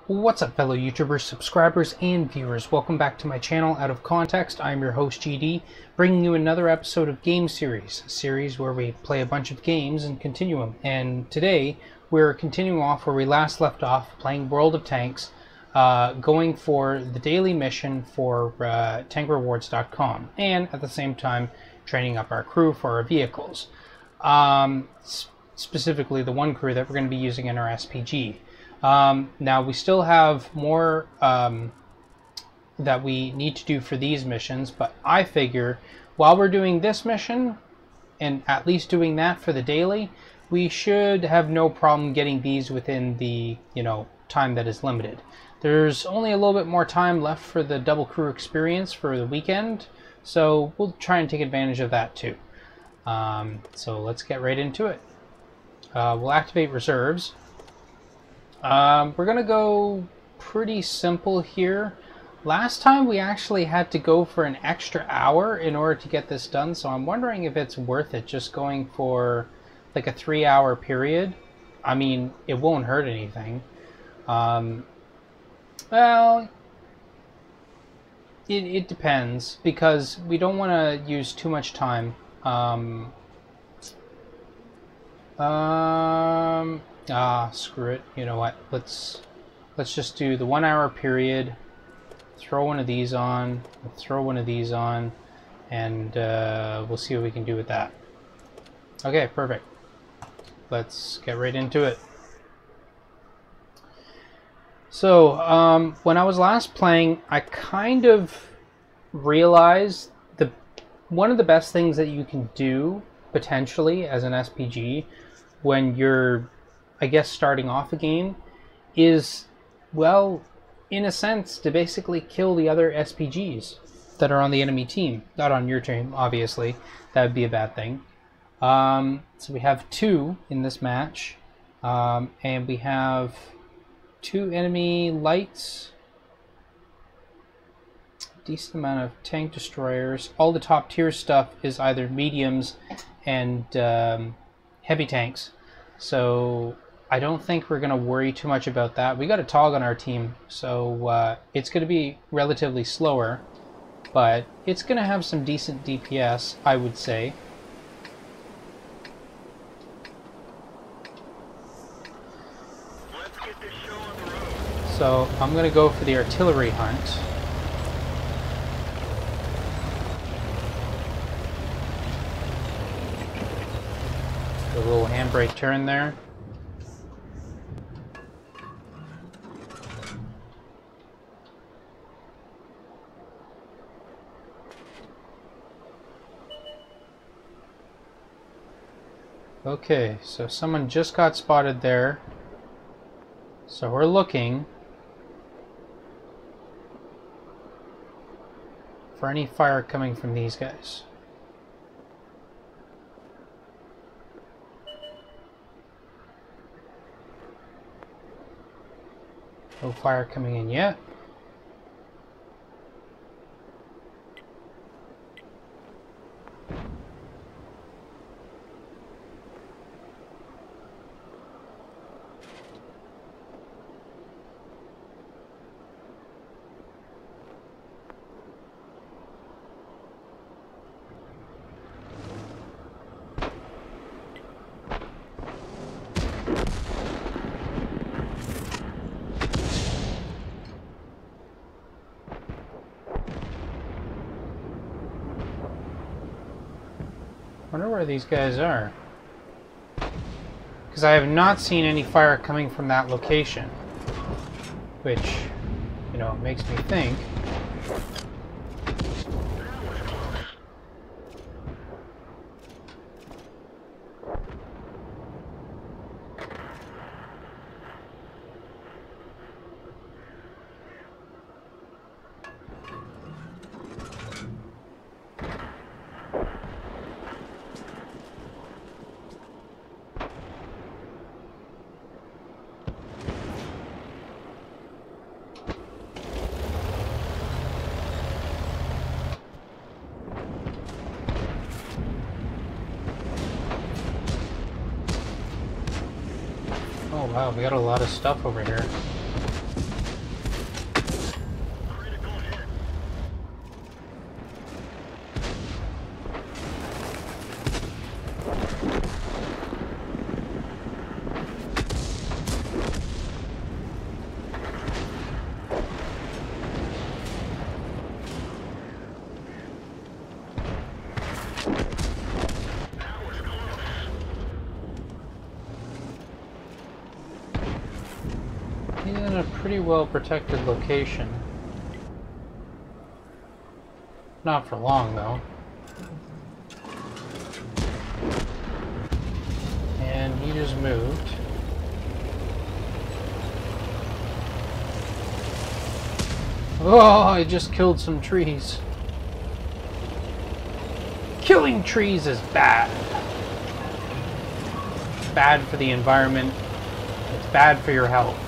What's up, fellow YouTubers, subscribers, and viewers? Welcome back to my channel, Out of Context. I'm your host, GD, bringing you another episode of Game Series, a series where we play a bunch of games and continue them. And today, we're continuing off where we last left off, playing World of Tanks, going for the daily mission for tankrewards.com, and at the same time, training up our crew for our vehicles. Specifically, the one crew that we're going to be using in our SPG. Now we still have more that we need to do for these missions, but I figure while we're doing this mission and at least doing that for the daily, we should have no problem getting these within the time that is limited. There's only a little bit more time left for the double crew experience for the weekend, so we'll try and take advantage of that too. So let's get right into it. We'll activate reserves. We're gonna go pretty simple here. Last time we actually had to go for an extra hour in order to get this done, so I'm wondering if it's worth it just going for like a 3-hour period. I mean, it won't hurt anything. Well, it depends, because we don't want to use too much time. Screw it. You know what? Let's just do the 1-hour period. Throw one of these on. Throw one of these on, and we'll see what we can do with that. Okay, perfect. Let's get right into it. So, when I was last playing, I kind of realized one of the best things that you can do potentially as an SPG when you're, I guess, starting off a game is, well, in a sense, to basically kill the other SPGs that are on the enemy team. Not on your team, obviously. That would be a bad thing. So we have 2 in this match, and we have 2 enemy lights, decent amount of tank destroyers. All the top tier stuff is either mediums and heavy tanks. So I don't think we're going to worry too much about that. We got a Tog on our team, so it's going to be relatively slower, but it's going to have some decent DPS, I would say. Let's get this show on the road. So I'm going to go for the artillery hunt. A little handbrake turn there. Okay, so someone just got spotted there. So we're looking for any fire coming from these guys. No fire coming in yet. I wonder where these guys are, because I have not seen any fire coming from that location, which, makes me think. Oh wow, we got a lot of stuff over here. He's in a pretty well protected location. Not for long, though. And he just moved. Oh, I just killed some trees. Killing trees is bad. It's bad for the environment. It's bad for your health.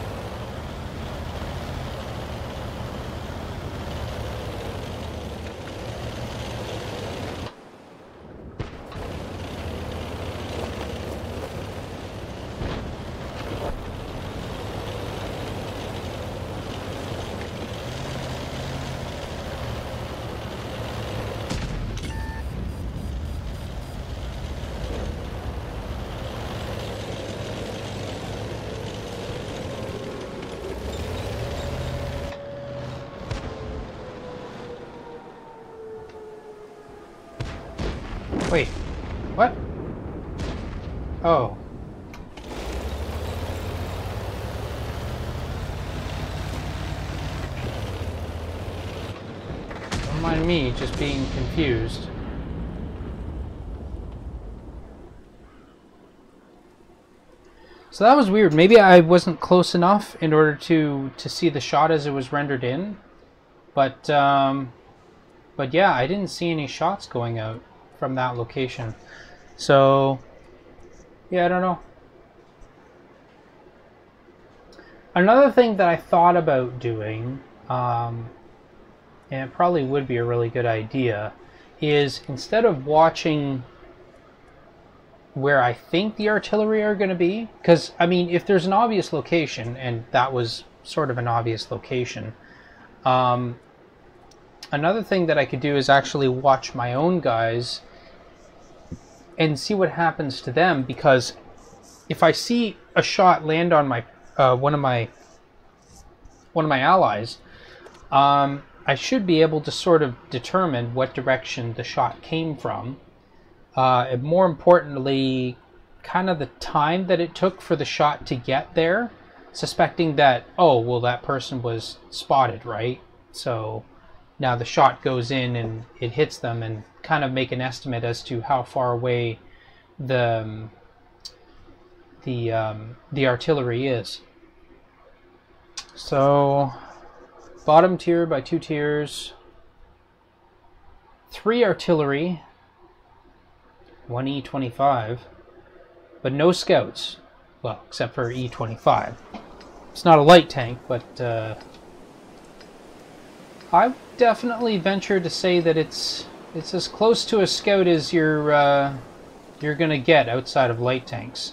Wait, what? Oh. Don't mind me just being confused. So that was weird. Maybe I wasn't close enough in order to see the shot as it was rendered in. But yeah, I didn't see any shots going out from that location. So yeah, I don't know. Another thing that I thought about doing, and it probably would be a really good idea, is instead of watching where I think the artillery are going to be, because I mean, if there's an obvious location, and that was sort of an obvious location, another thing that I could do is actually watch my own guys and see what happens to them, because if I see a shot land on my one of my allies, I should be able to sort of determine what direction the shot came from, and more importantly, kind of the time that it took for the shot to get there, suspecting that, oh, well, that person was spotted, right? So now the shot goes in and it hits them, and kind of make an estimate as to how far away the artillery is. So bottom tier by 2 tiers, 3 artillery, 1 E25, but no scouts. Well, except for E25. It's not a light tank, but I definitely venture to say that it's as close to a scout as you're gonna get outside of light tanks.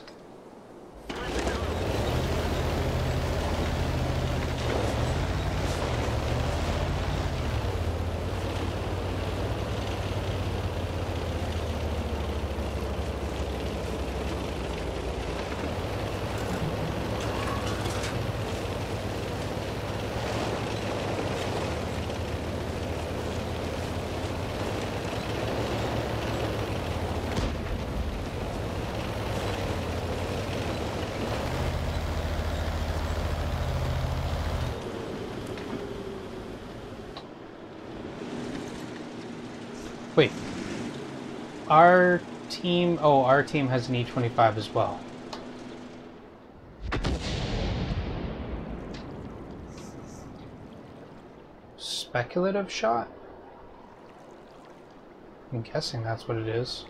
Wait, our team has an E25 as well. Speculative shot? I'm guessing that's what it is.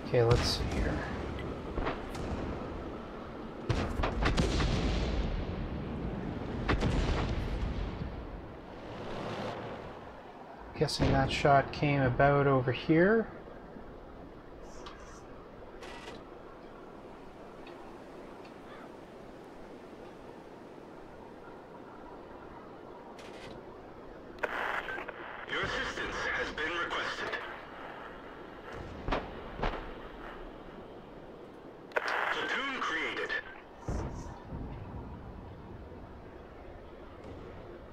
Okay, let's see here. Guessing that shot came about over here. Your assistance has been requested. Platoon created.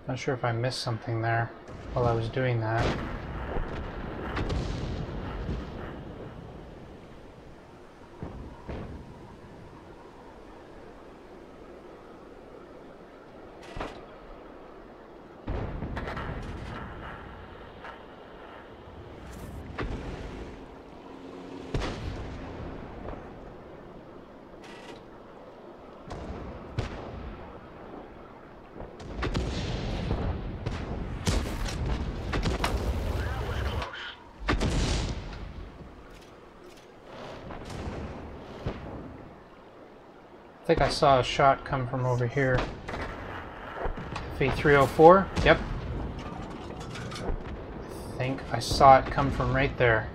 Not sure if I missed something there. while I was doing that. I think I saw a shot come from over here. FE304, yep. I think I saw it come from right there.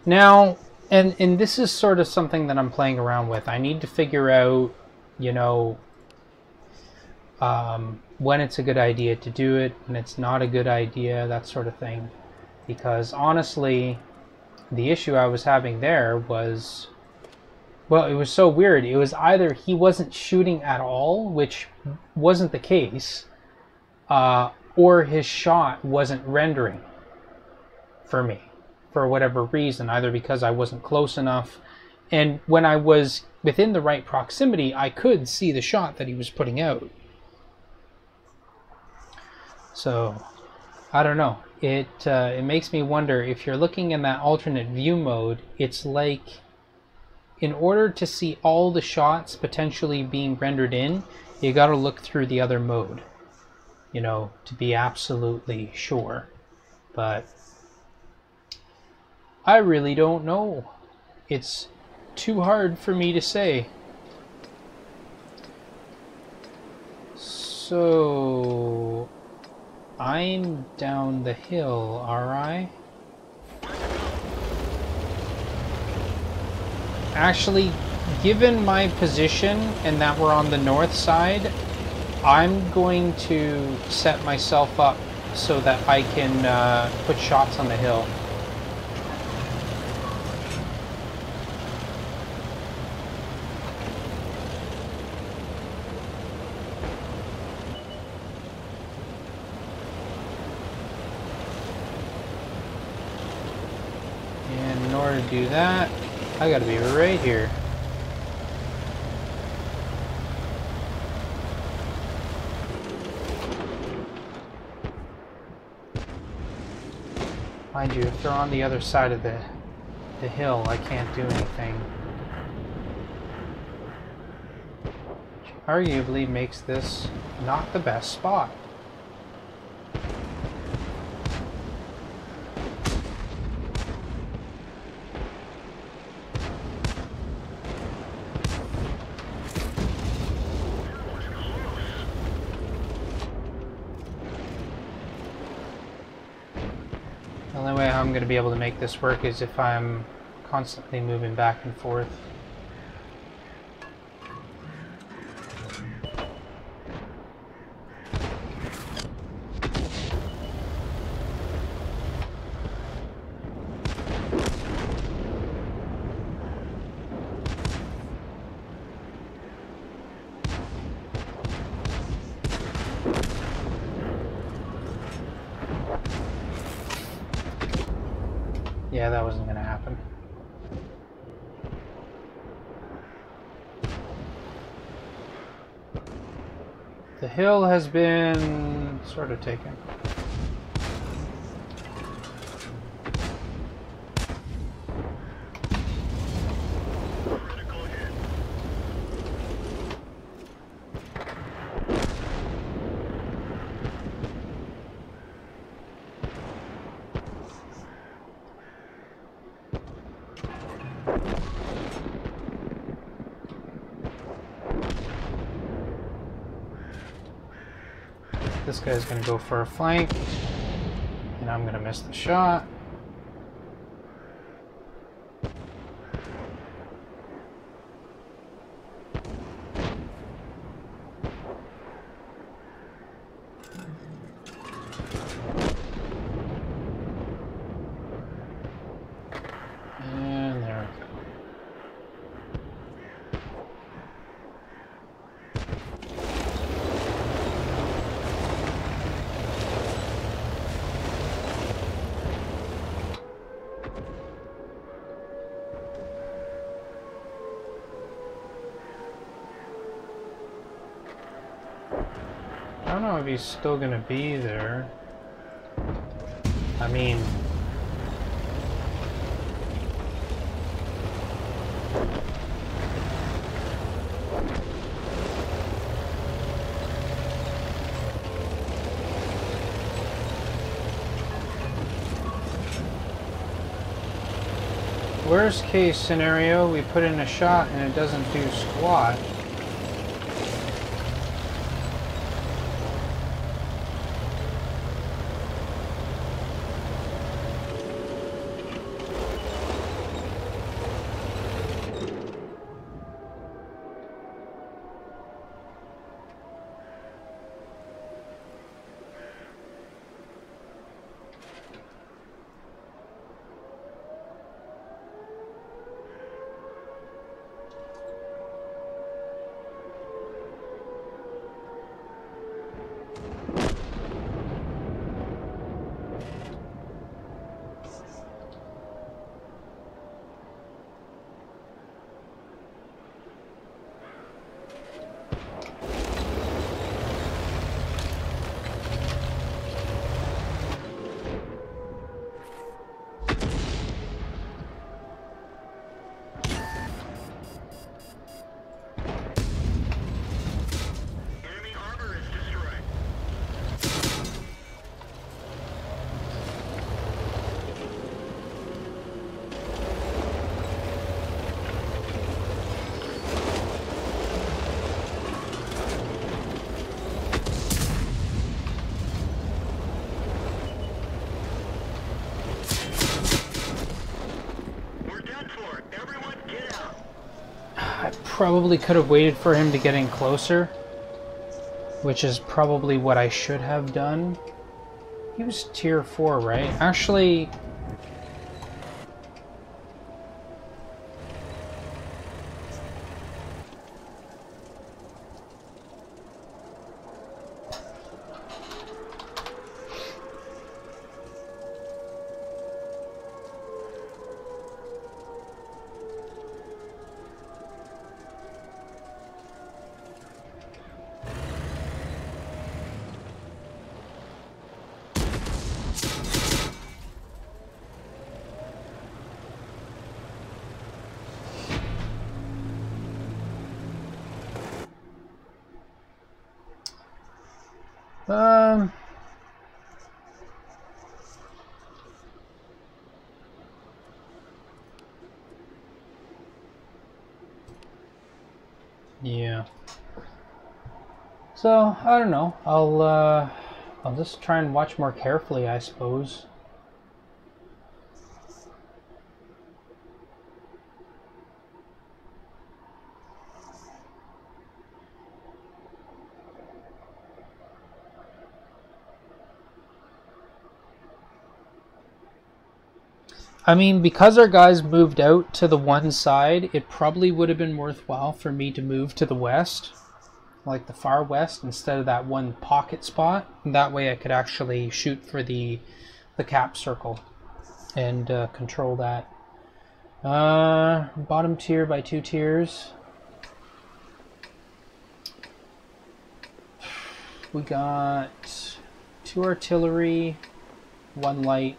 Now, and this is sort of something that I'm playing around with. I need to figure out, you know, when it's a good idea to do it, when it's not a good idea, that sort of thing. Because honestly, the issue I was having there was, well, it was so weird. It was either he wasn't shooting at all, which wasn't the case, or his shot wasn't rendering for me for whatever reason, either because I wasn't close enough And when I was within the right proximity, I could see the shot that he was putting out. So, I don't know. It makes me wonder, if you're looking in that alternate view mode, it's like, in order to see all the shots potentially being rendered in, you got to look through the other mode, you know, to be absolutely sure. But I really don't know. It's too hard for me to say. So I'm down the hill, are I? Actually, given my position and that we're on the north side, I'm going to set myself up so that I can put shots on the hill. And in order to do that, I gotta be right here. Mind you, if they're on the other side of the hill, I can't do anything. Which arguably makes this not the best spot. The only way I'm going to be able to make this work is if I'm constantly moving back and forth. Yeah, that wasn't going to happen. The hill has been sort of taken. This guy's going to go for a flank, and I'm going to miss the shot. And there we go. I don't know if he's still gonna be there. I mean... worst case scenario, we put in a shot and it doesn't do squat. probably could have waited for him to get in closer, which is probably what I should have done. He was tier 4, right? Actually, yeah. So I don't know. I'll just try and watch more carefully, I suppose. I mean, because our guys moved out to the one side, it probably would have been worthwhile for me to move to the west, like the far west, instead of that one pocket spot. That way I could actually shoot for the cap circle and control that. Bottom tier by 2 tiers. We got 2 artillery, 1 light.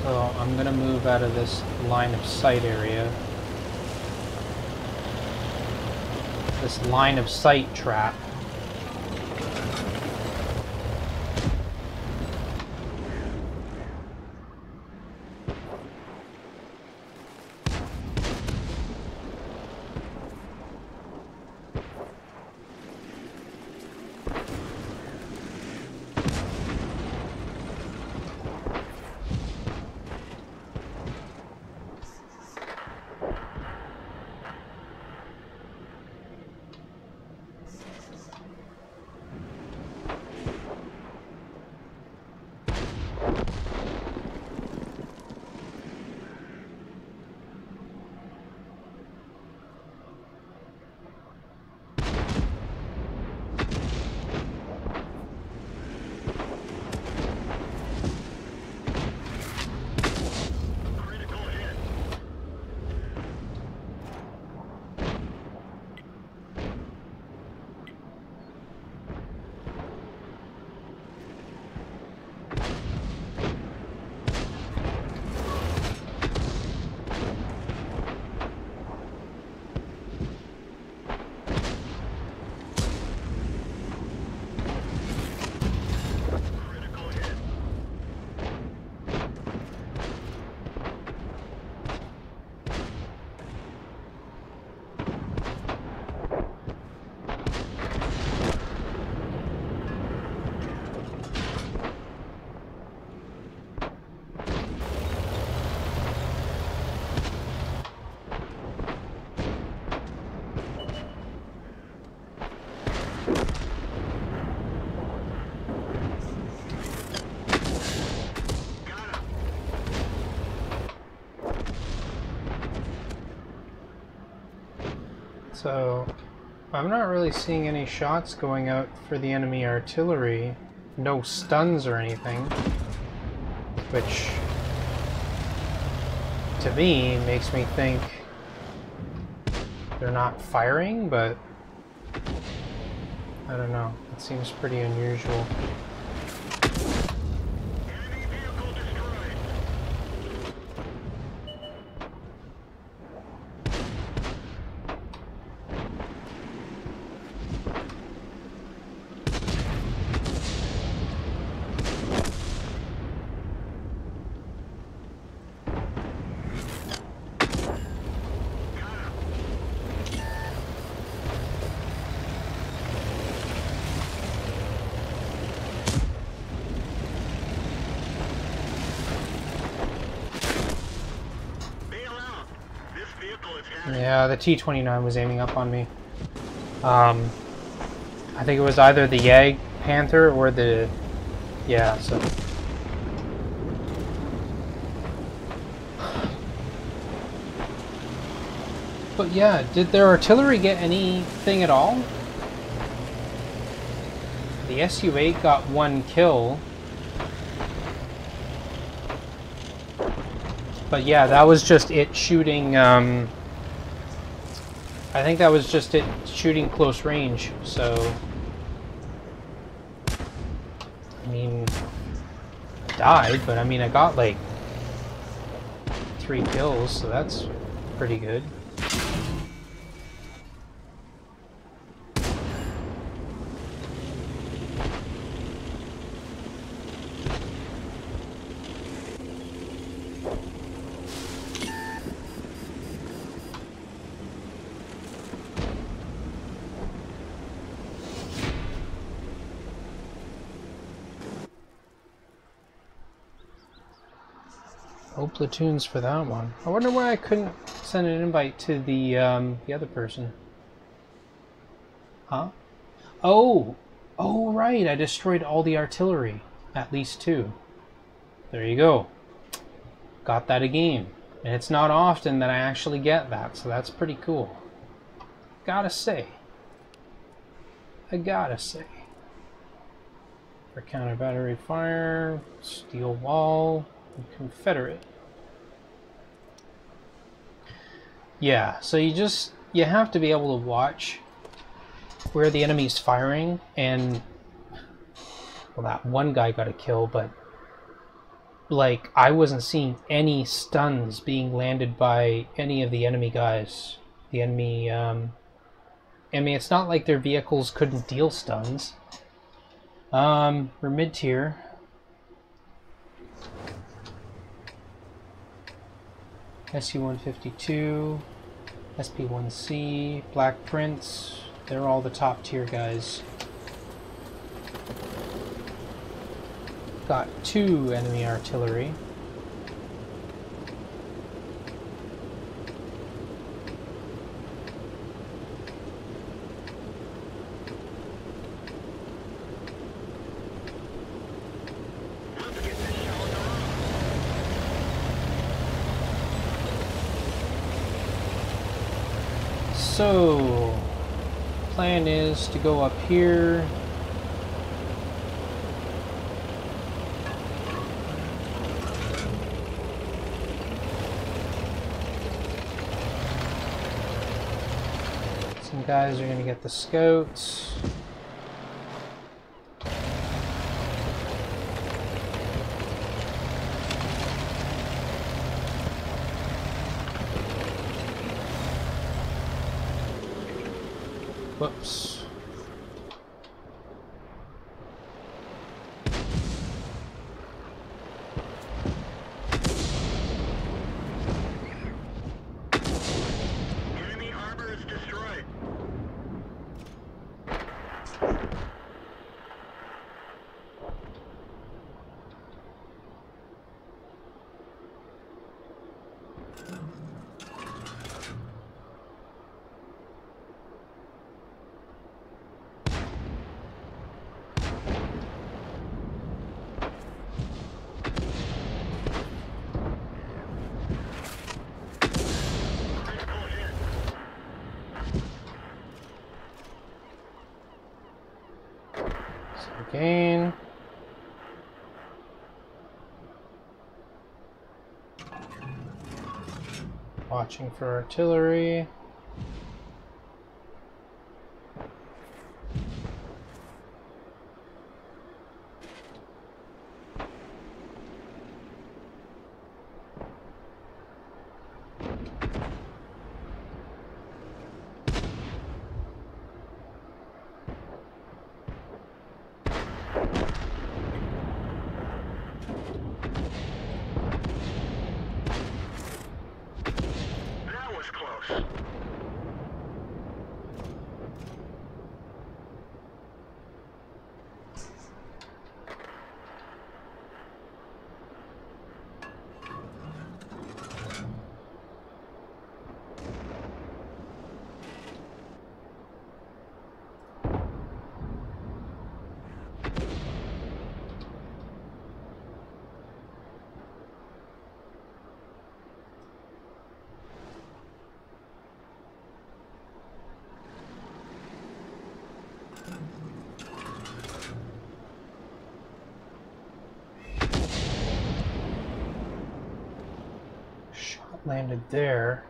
So I'm going to move out of this line of sight area. This line of sight trap. So I'm not really seeing any shots going out for the enemy artillery. No stuns or anything. Which, to me, makes me think they're not firing, but I don't know. It seems pretty unusual. Yeah, the T-29 was aiming up on me. I think it was either the Yag Panther or the... Yeah, so... But yeah, did their artillery get anything at all? The Su-8 got 1 kill. But yeah, that was just it shooting, I think that was just it shooting close range, so... I mean, I died, but I mean, I got like 3 kills, so that's pretty good. Oh, platoons for that one. I wonder why I couldn't send an invite to the other person. Huh? Oh! Oh, right! I destroyed all the artillery. At least 2. There you go. Got that a game. And it's not often that I actually get that, so that's pretty cool. Gotta say. I gotta say. For counter battery fire, steel wall, and Confederate. Yeah, so you have to be able to watch where the enemy's firing, and well, that one guy got a kill, but like I wasn't seeing any stuns being landed by any of the enemy guys. The enemy, I mean, it's not like their vehicles couldn't deal stuns. We're mid-tier. SU-152, SP-1C, Black Prince, they're all the top tier guys. Got 2 enemy artillery. So, plan is to go up here. Some guys are going to get the scouts. Whoops. Enemy harbor is destroyed. Again. Watching for artillery. That was close. landed there.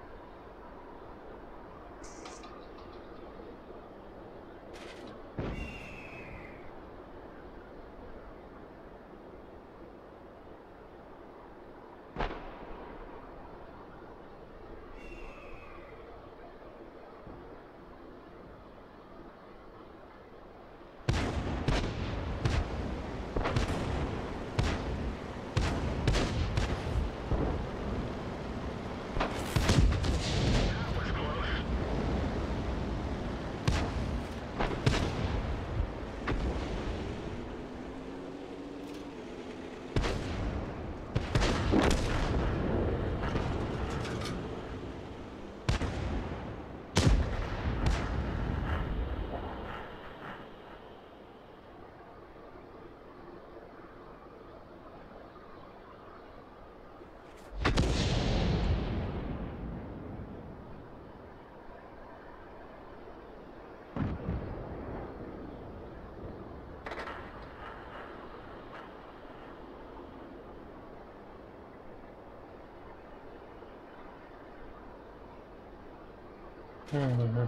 Mm-hmm.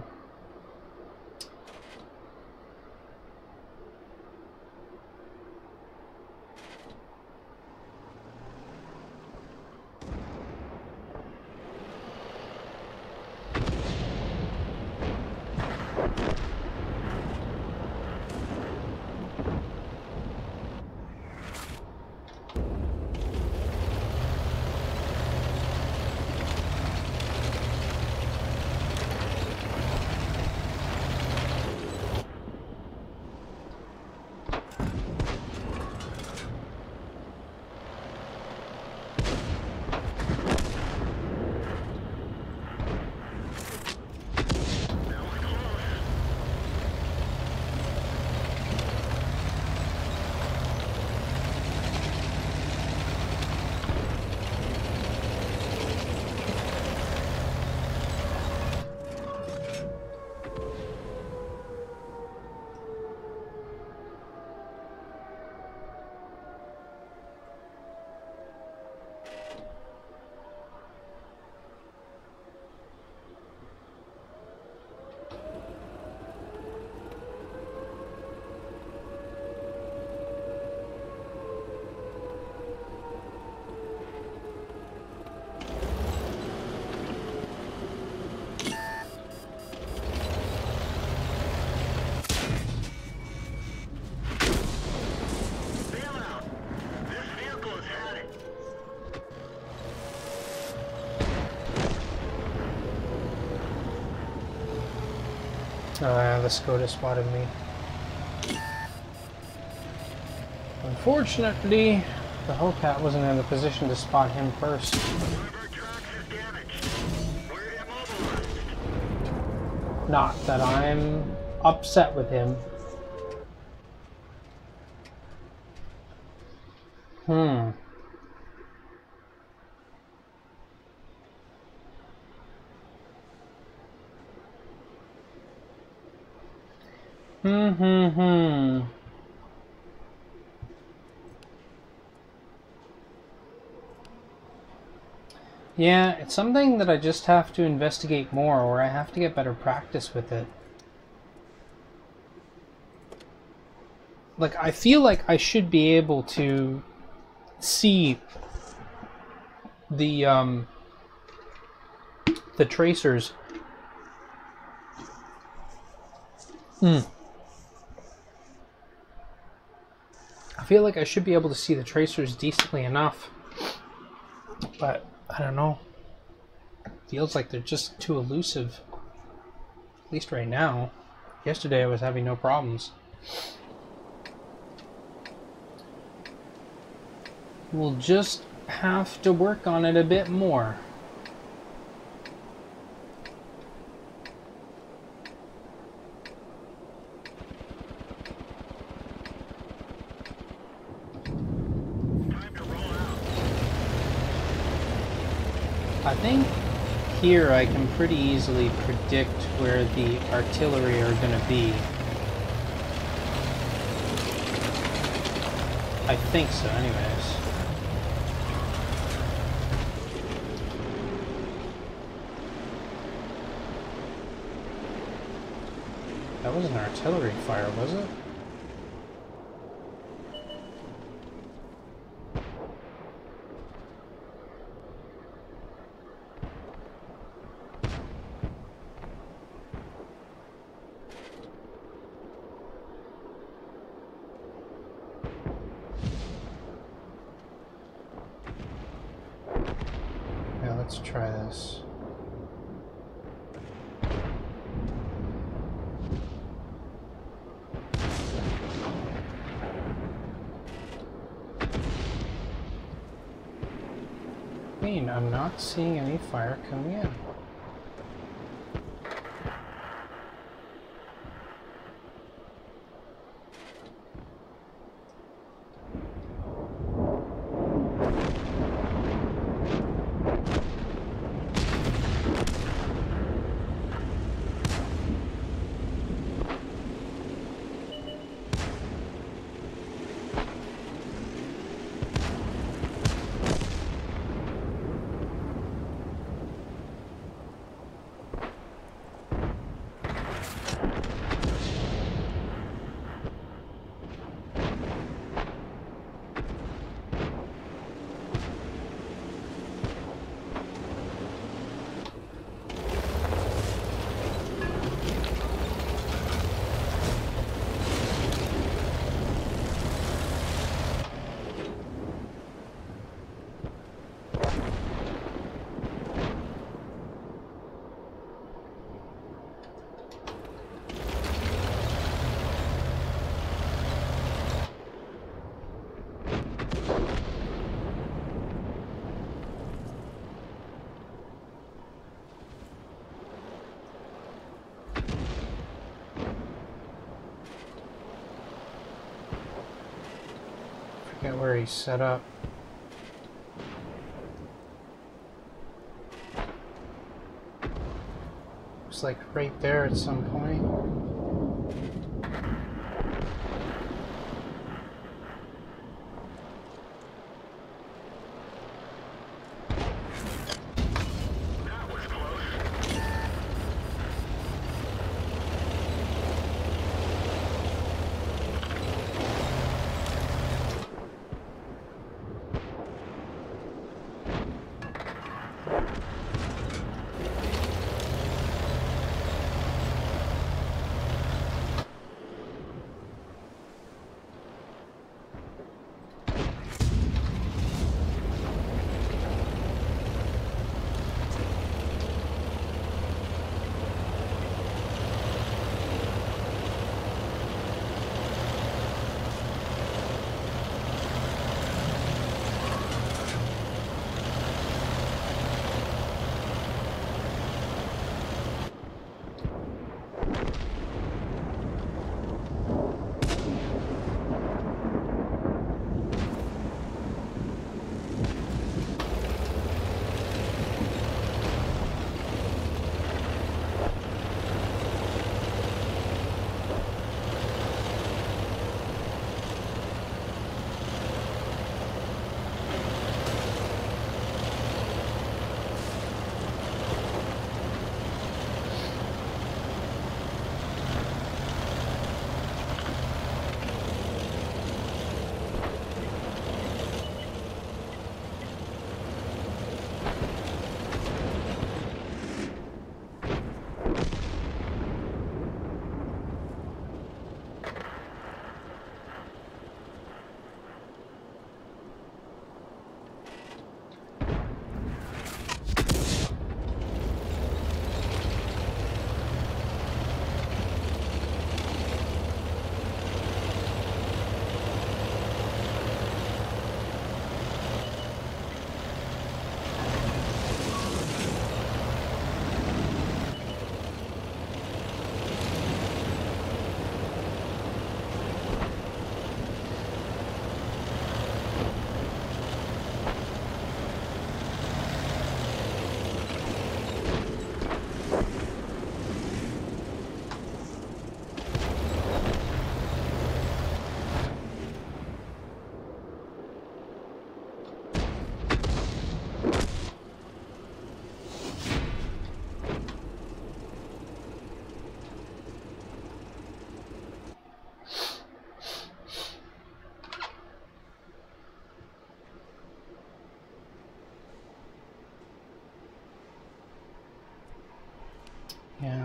The Skoda spotted me. Unfortunately, the Hellcat wasn't in the position to spot him first. Not that I'm upset with him. Yeah, it's something that I just have to investigate more, or I have to get better practice with it. Like, I feel like I should be able to see the tracers. I feel like I should be able to see the tracers decently enough, but I don't know. Feels like they're just too elusive, at least right now. Yesterday I was having no problems. We'll just have to work on it a bit more. I think here I can pretty easily predict where the artillery are going to be. I think so, anyways. That wasn't artillery fire, was it? Yeah, let's try this. I'm not seeing any fire coming in. Forget where he's set up. Looks like right there at some point.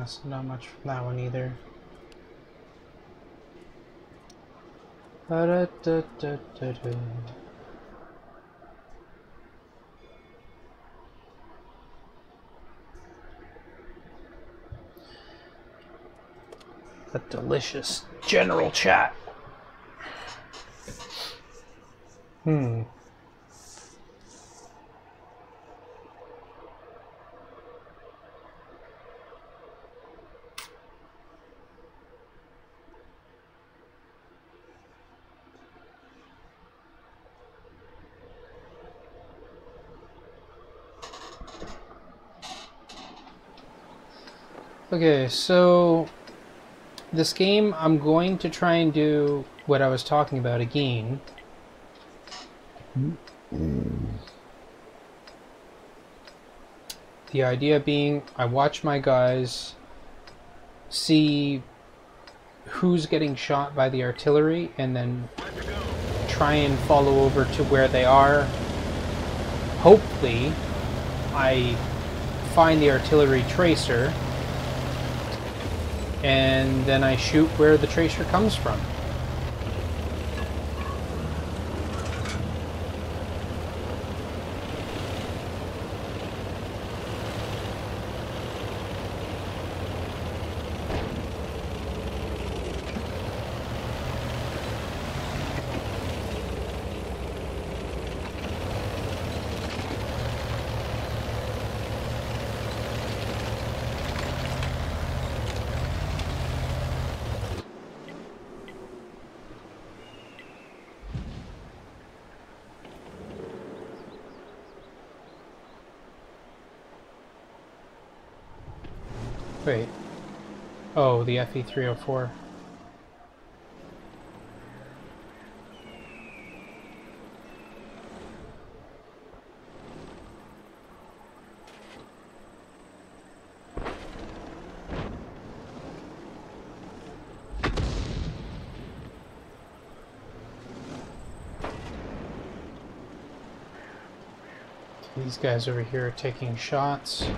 so not much from that one either. Ba-da-da-da-da-da. A delicious general chat. Okay, so this game, I'm going to try and do what I was talking about again. The idea being, I watch my guys, see who's getting shot by the artillery, and then try and follow over to where they are. Hopefully, I find the artillery tracer, and then I shoot where the tracer comes from. Wait. Oh, the FE304. These guys over here are taking shots.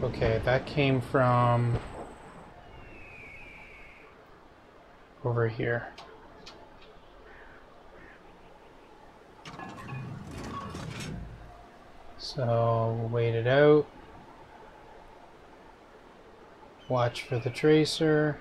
Okay, that came from over here. So we'll wait it out. Watch for the tracer.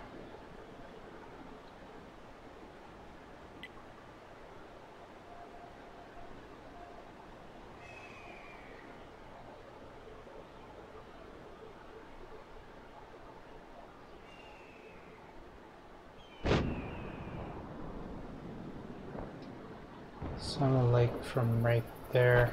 Sounded like from right there.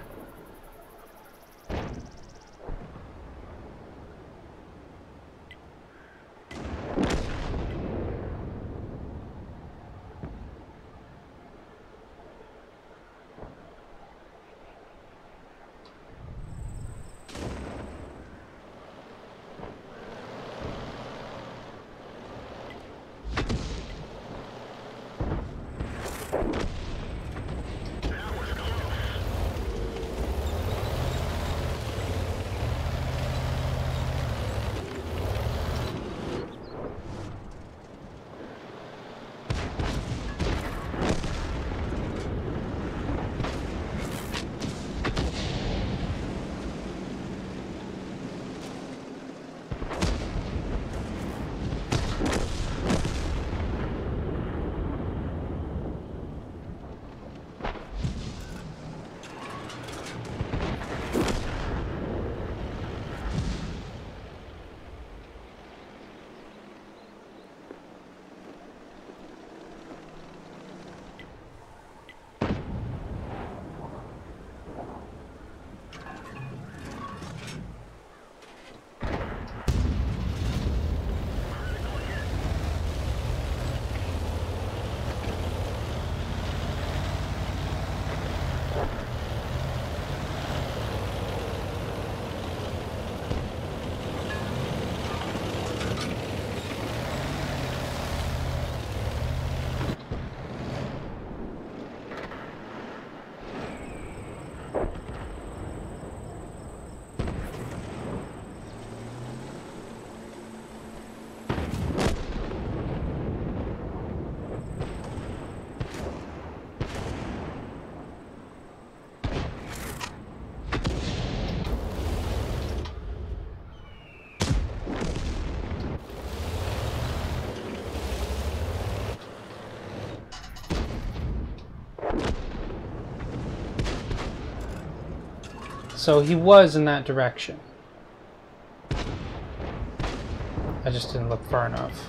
So he was in that direction. I just didn't look far enough.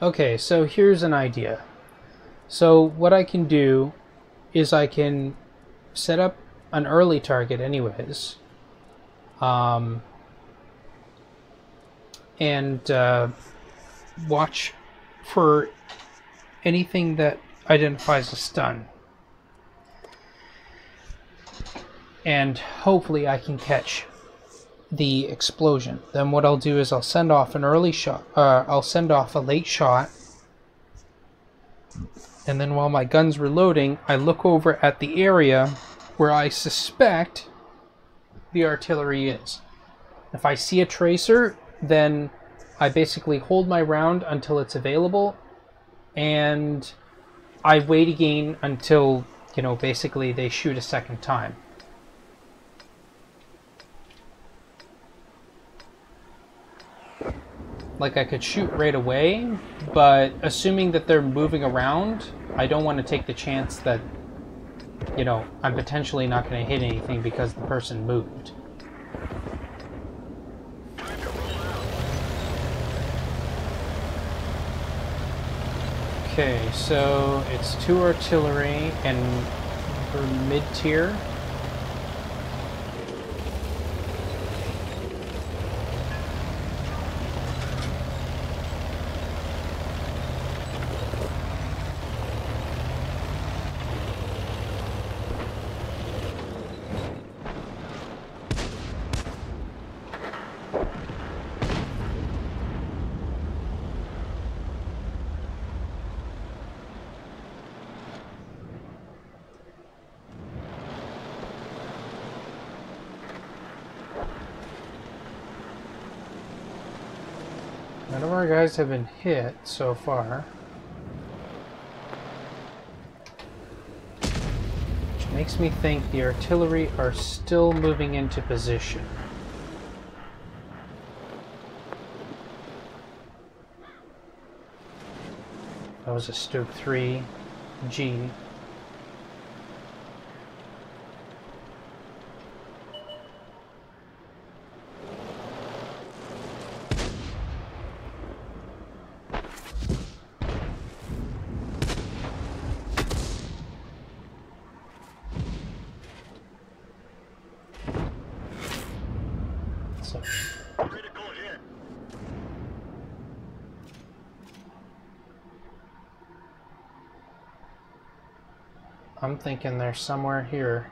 Okay, so here's an idea. So what I can do is I can set up an early target anyways. And watch for anything that identifies a stun. And hopefully I can catch the explosion. Then what I'll do is I'll send off an early shot, I'll send off a late shot, and then while my gun's reloading, I look over at the area where I suspect the artillery is. If I see a tracer, then I basically hold my round until it's available, and I wait again until, you know, basically they shoot a second time. Like, I could shoot right away, but assuming that they're moving around, I don't want to take the chance that, you know, I'm potentially not going to hit anything because the person moved. Okay, so it's 2 artillery and we're mid-tier. None of our guys have been hit so far. Which makes me think the artillery are still moving into position. That was a Stoke 3 G. Critical hit. I'm thinking they're somewhere here.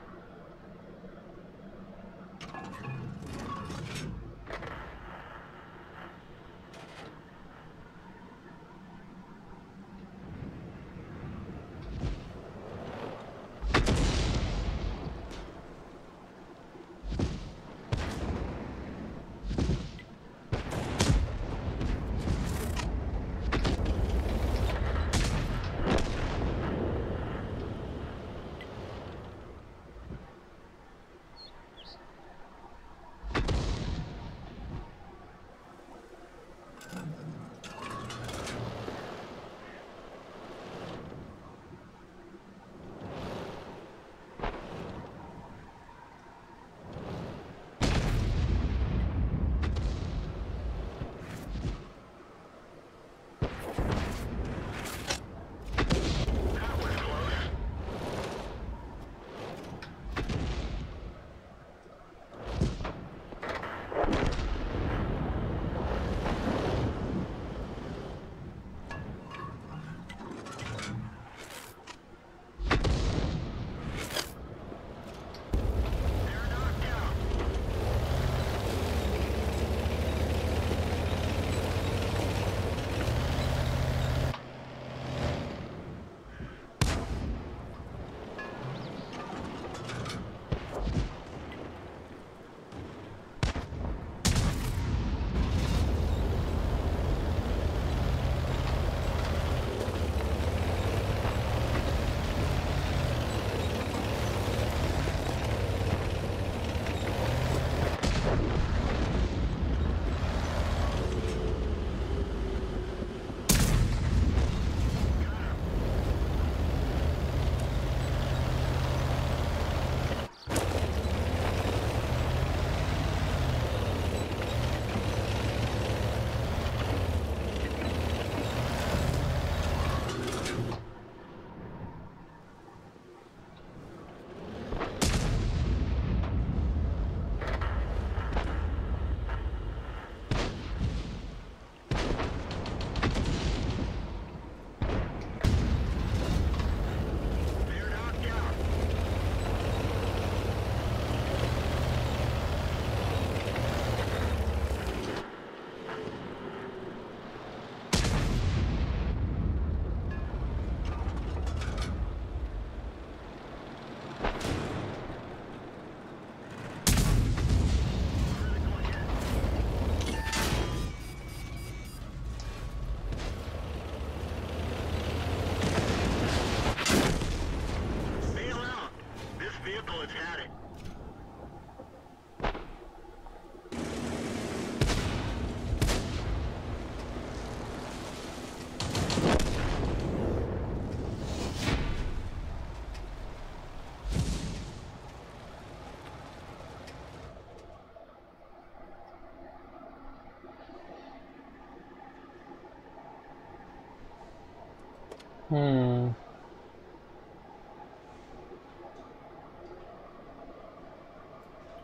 Hmm.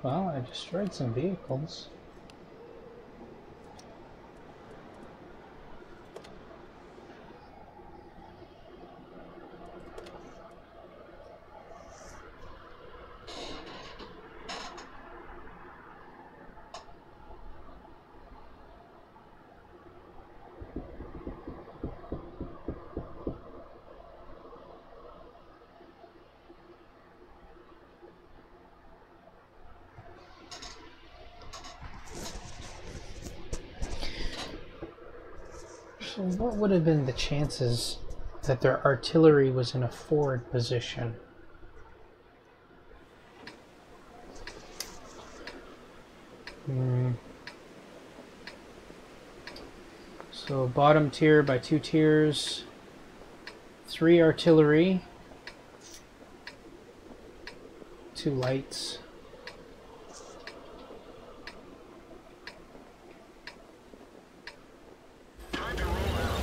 Well, I destroyed some vehicles. So what would have been the chances that their artillery was in a forward position? So bottom tier by 2 tiers, 3 artillery, 2 lights. Time to roll out.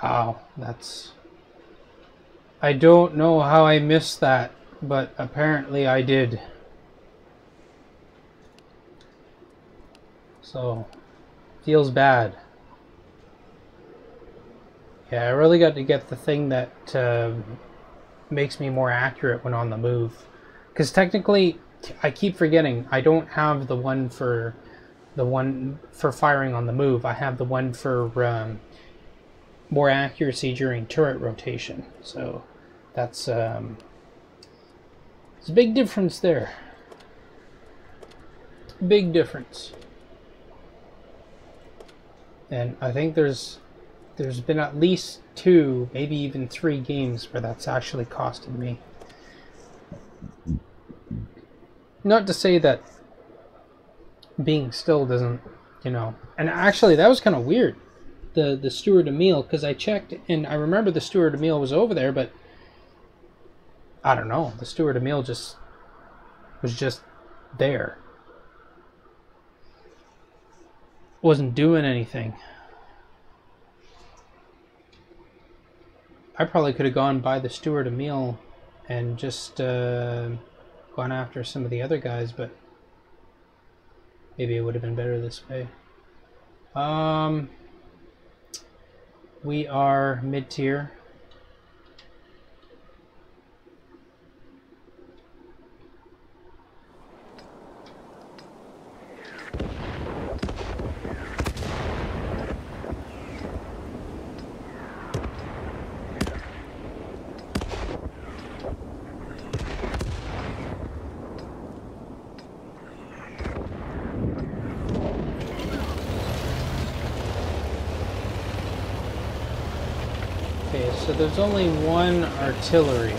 Wow, that's... I don't know how I missed that, but apparently I did. So, feels bad. Yeah, I really got to get the thing that makes me more accurate when on the move. Because technically, I keep forgetting, I don't have the one for firing on the move. I have the one for more accuracy during turret rotation. So that's it's a big difference there. Big difference. And I think there's been at least 2, maybe even 3 games where that's actually costed me. Not to say that being still doesn't, you know. And actually, that was kind of weird. The Steward Emile, because I checked and I remember the Steward Emile was over there, but I don't know. The Steward Emile was just there. Wasn't doing anything. I probably could have gone by the Steward Emile and just gone after some of the other guys, but maybe it would have been better this way. We are mid-tier. Okay, so there's only one artillery.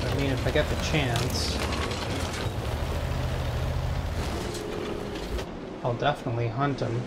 I mean, if I get the chance, I'll definitely hunt them.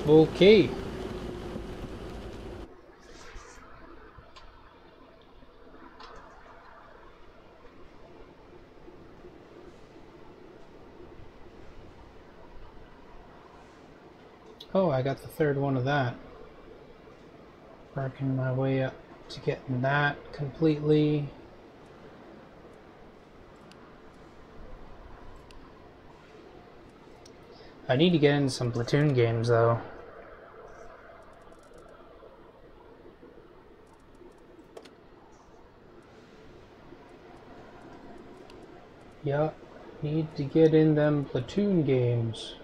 Okay. Oh, I got the third one of that. Working my way up to getting that completely. I need to get into some platoon games though. Yup, need to get in them platoon games.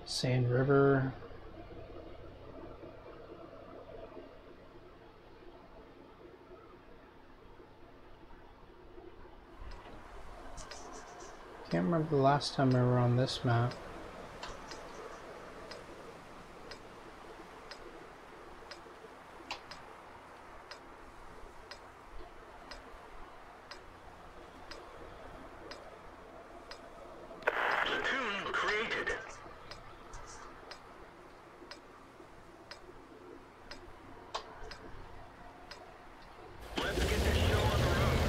Sand River. Can't remember the last time we were on this map. Platoon created. Let's get this show on the road.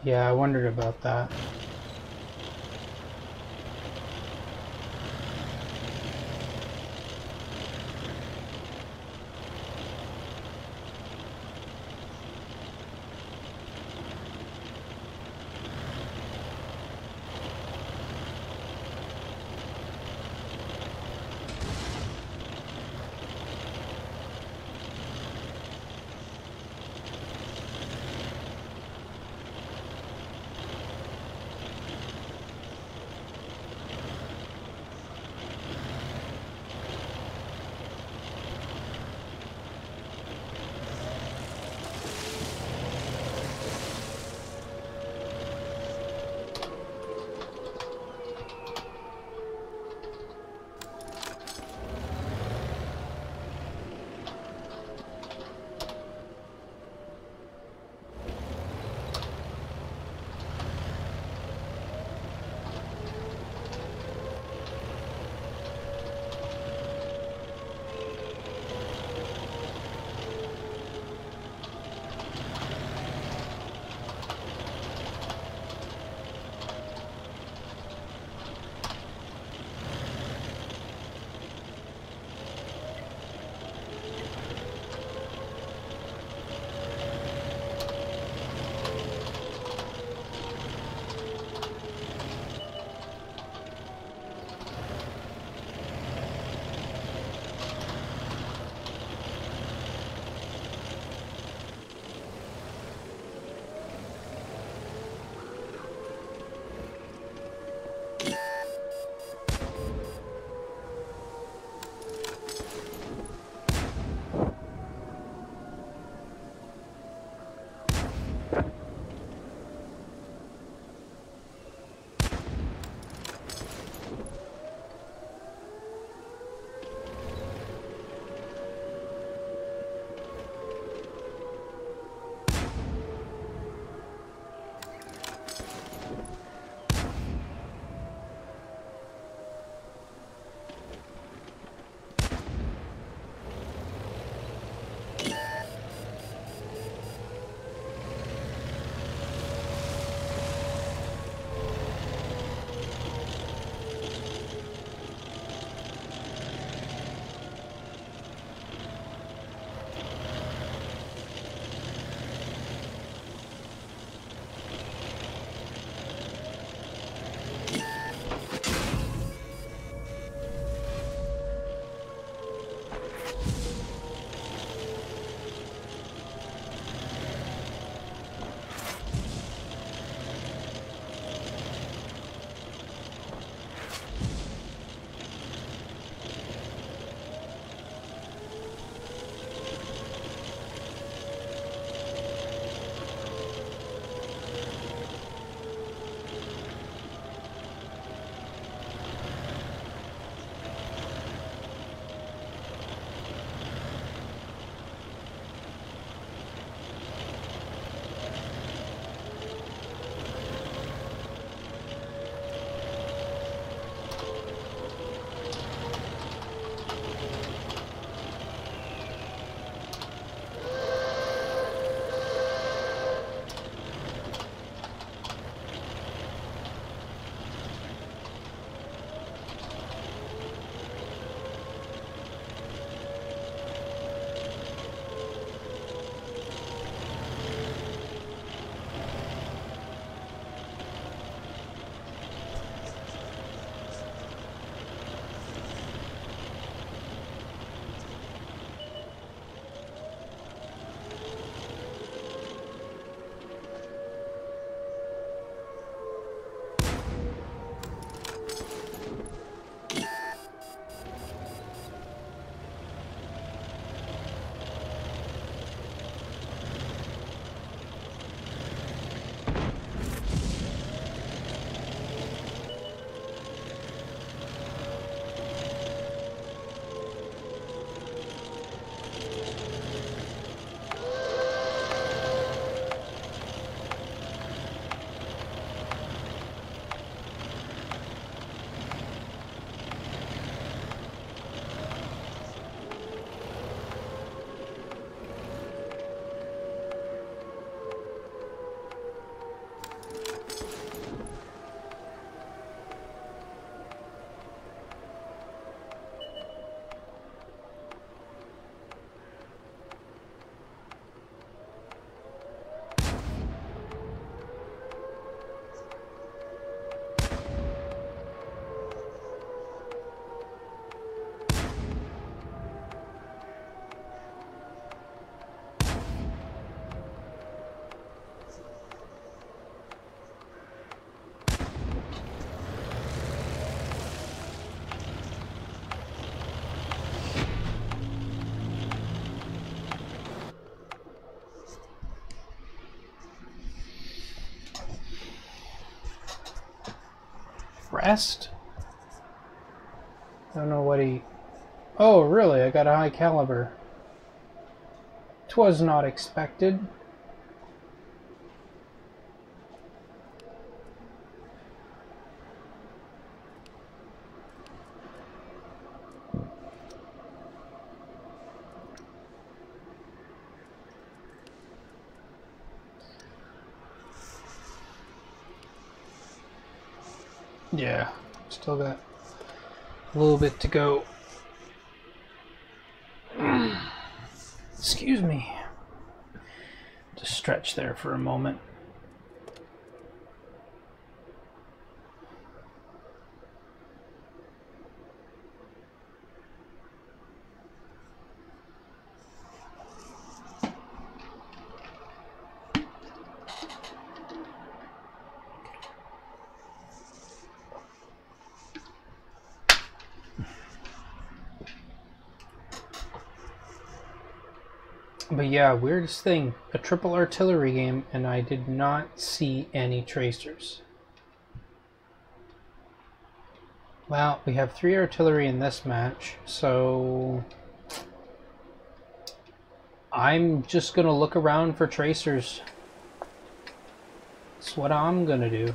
Yeah, I wondered about that. rest? I don't know what he... Oh, really? I got a high caliber. 'Twas not expected. Yeah, still got a little bit to go. Excuse me. Just stretch there for a moment. But yeah, weirdest thing, a triple artillery game and I did not see any tracers. Well, we have 3 artillery in this match, so I'm just gonna look around for tracers. That's what I'm gonna do.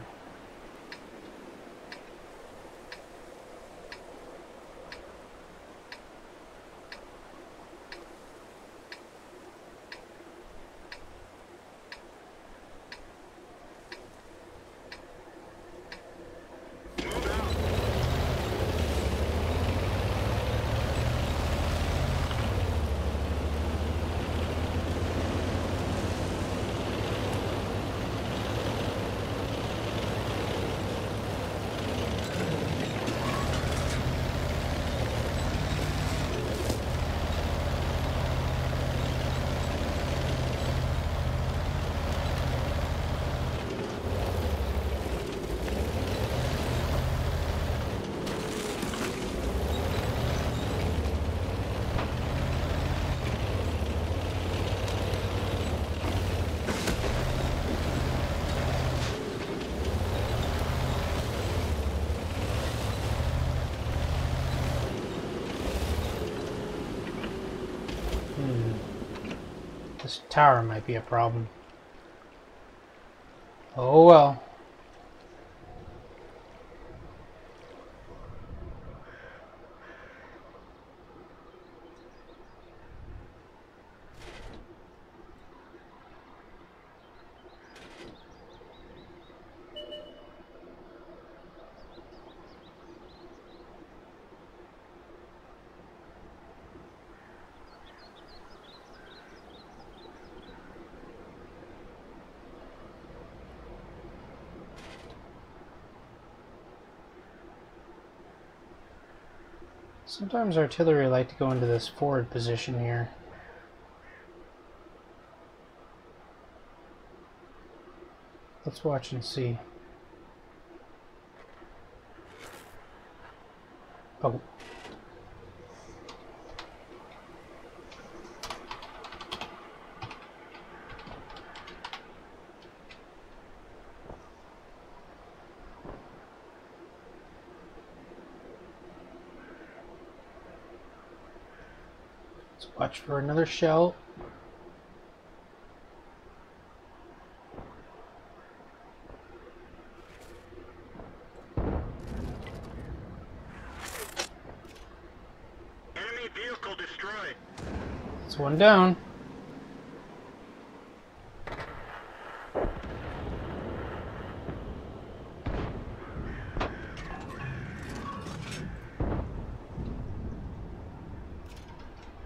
This tower might be a problem. Oh well. Sometimes artillery like to go into this forward position here. Let's watch and see. Oh. Watch for another shell. Enemy vehicle destroyed. That's one down.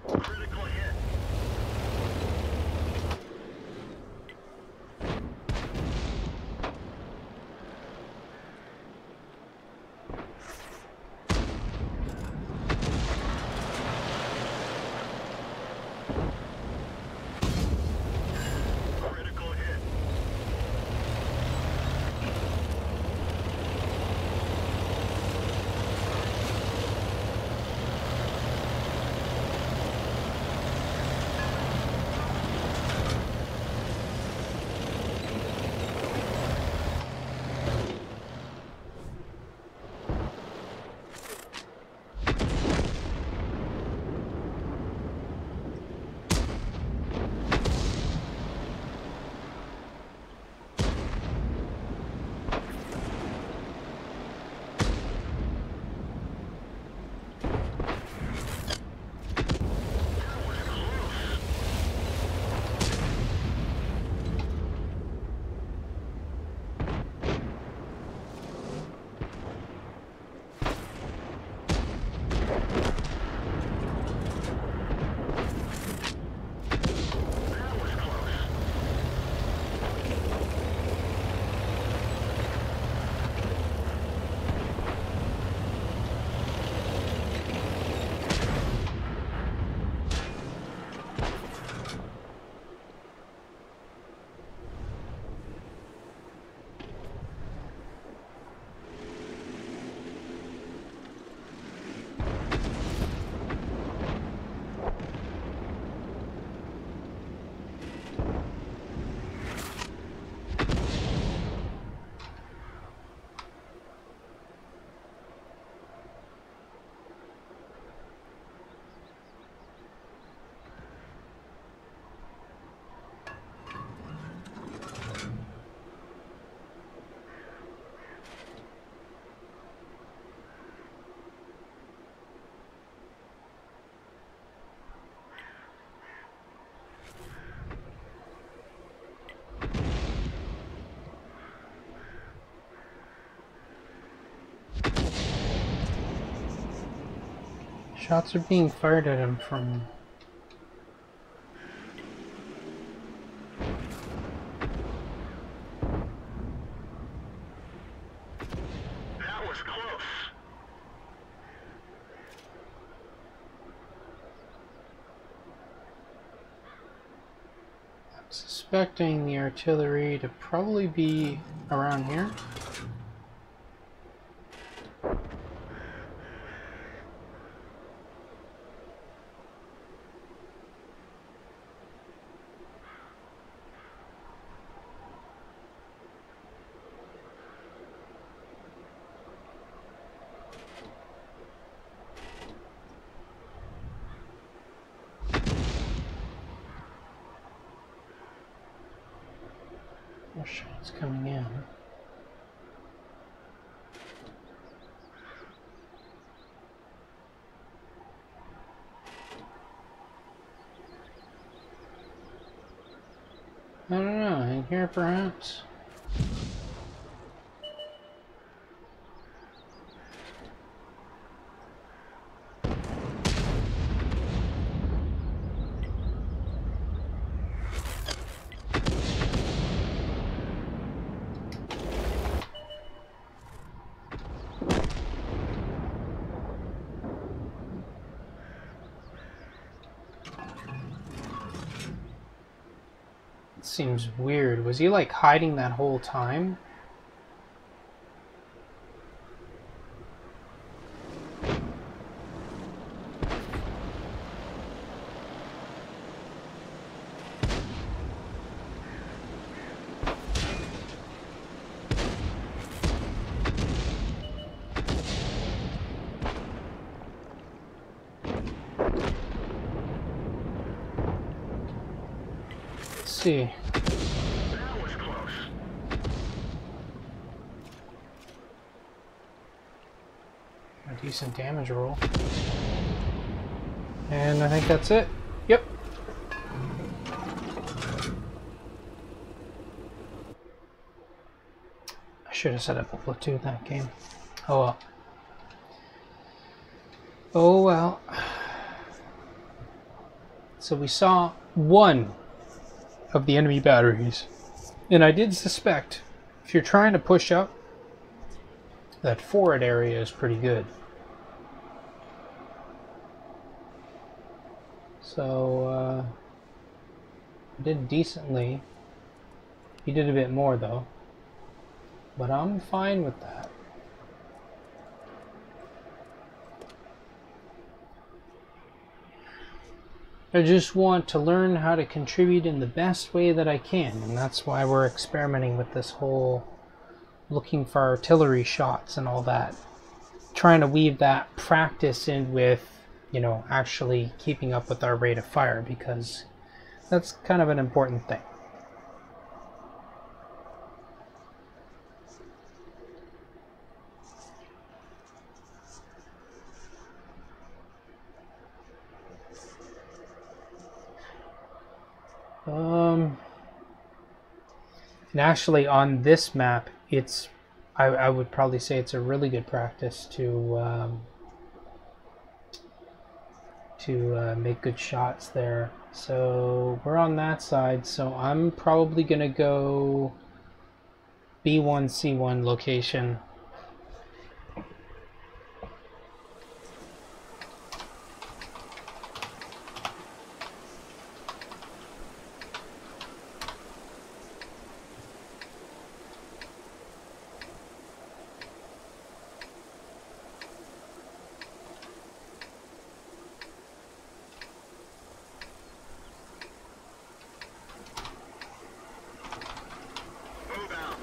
Critical hit. Shots are being fired at him from... That was close. I'm suspecting the artillery to probably be around here. More shots coming in. I don't know, in here perhaps? Seems weird. Was he like hiding that whole time? Let's see. That was close. A decent damage roll. And I think that's it. Yep. I should have set up a platoon that game. Oh well. Oh well. So we saw one of the enemy batteries. And I did suspect, if you're trying to push up, that forward area is pretty good. So, I did decently. He did a bit more though. But I'm fine with that. I just want to learn how to contribute in the best way that I can, and that's why we're experimenting with this whole looking for artillery shots and all that. Trying to weave that practice in with, you know, actually keeping up with our rate of fire, because that's kind of an important thing. And actually on this map, it's, I would probably say it's a really good practice to make good shots there. So we're on that side, so I'm probably gonna go B1C1 location. Move out.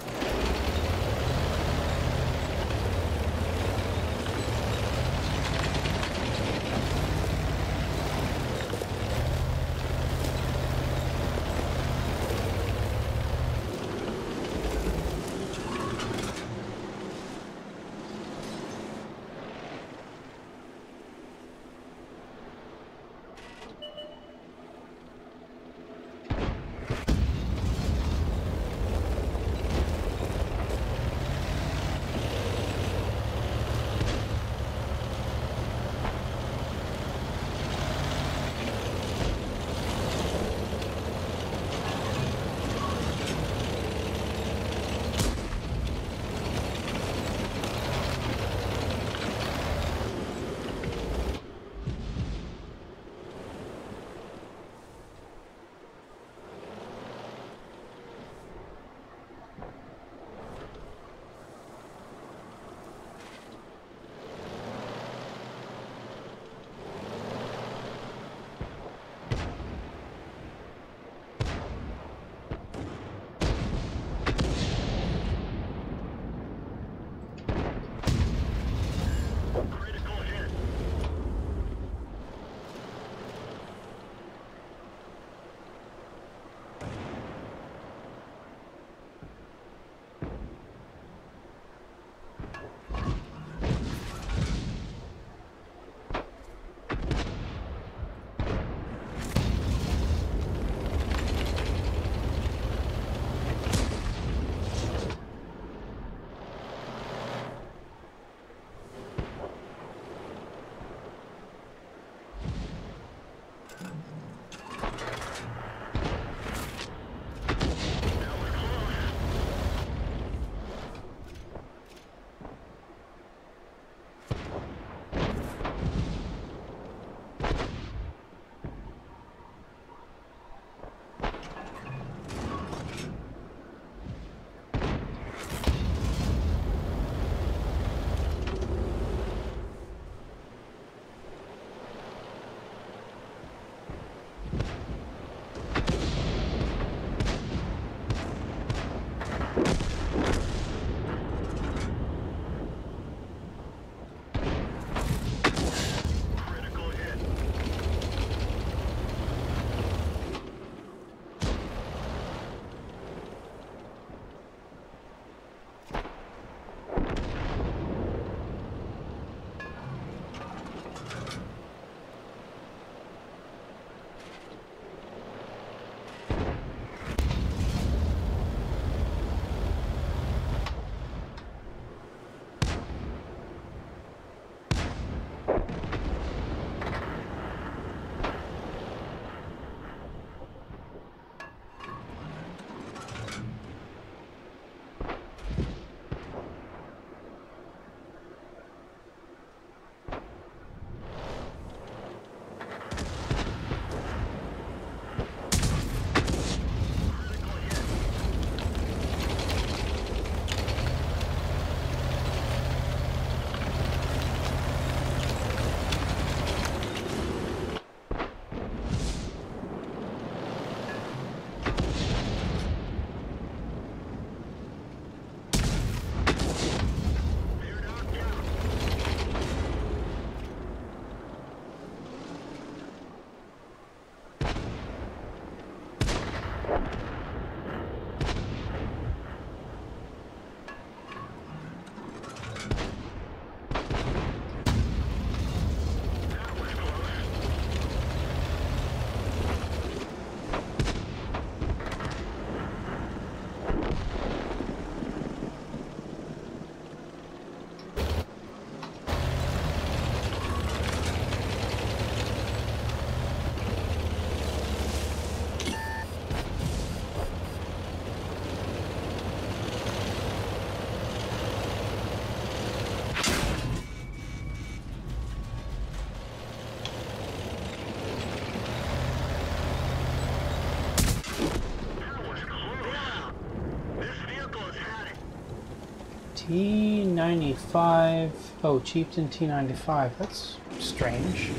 T95. Oh, Chieftain T95. That's strange.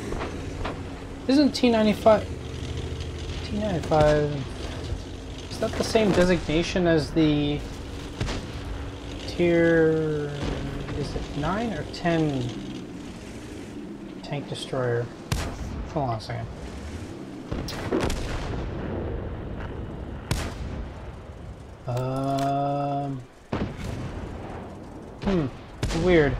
Isn't T95... T95... Is that the same designation as the tier... Is it 9 or 10 tank destroyer? Hold on a second. Weird.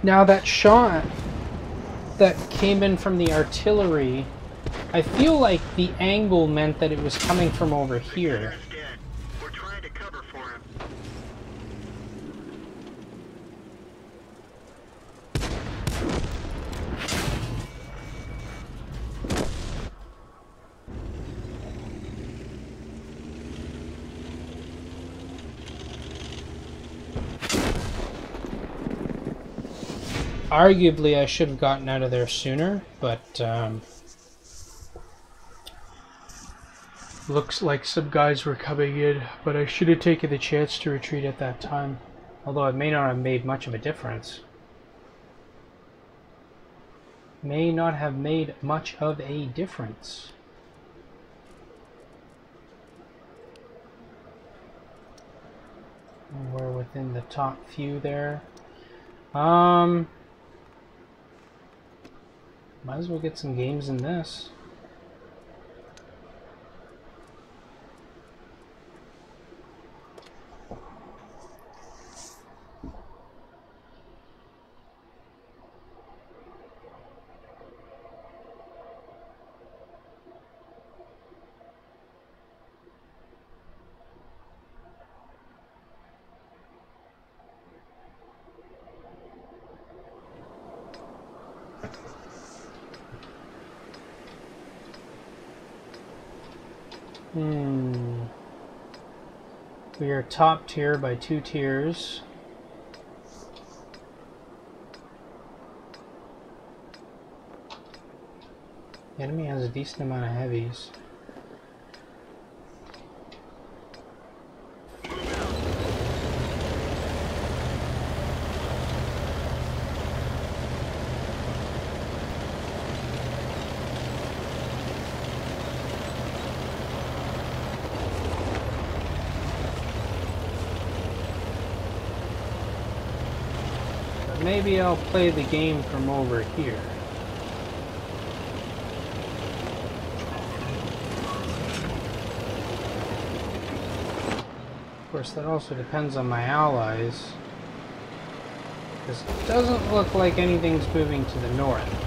Now that shot that came in from the artillery, I feel like the angle meant that it was coming from over here. We're trying to cover for him. Arguably, I should have gotten out of there sooner, but looks like some guys were coming in, but I should have taken the chance to retreat at that time. Although it may not have made much of a difference. May not have made much of a difference. We're within the top few there. Might as well get some games in this. We are top tier by 2 tiers. The enemy has a decent amount of heavies. Maybe I'll play the game from over here. Of course, that also depends on my allies, because it doesn't look like anything's moving to the north.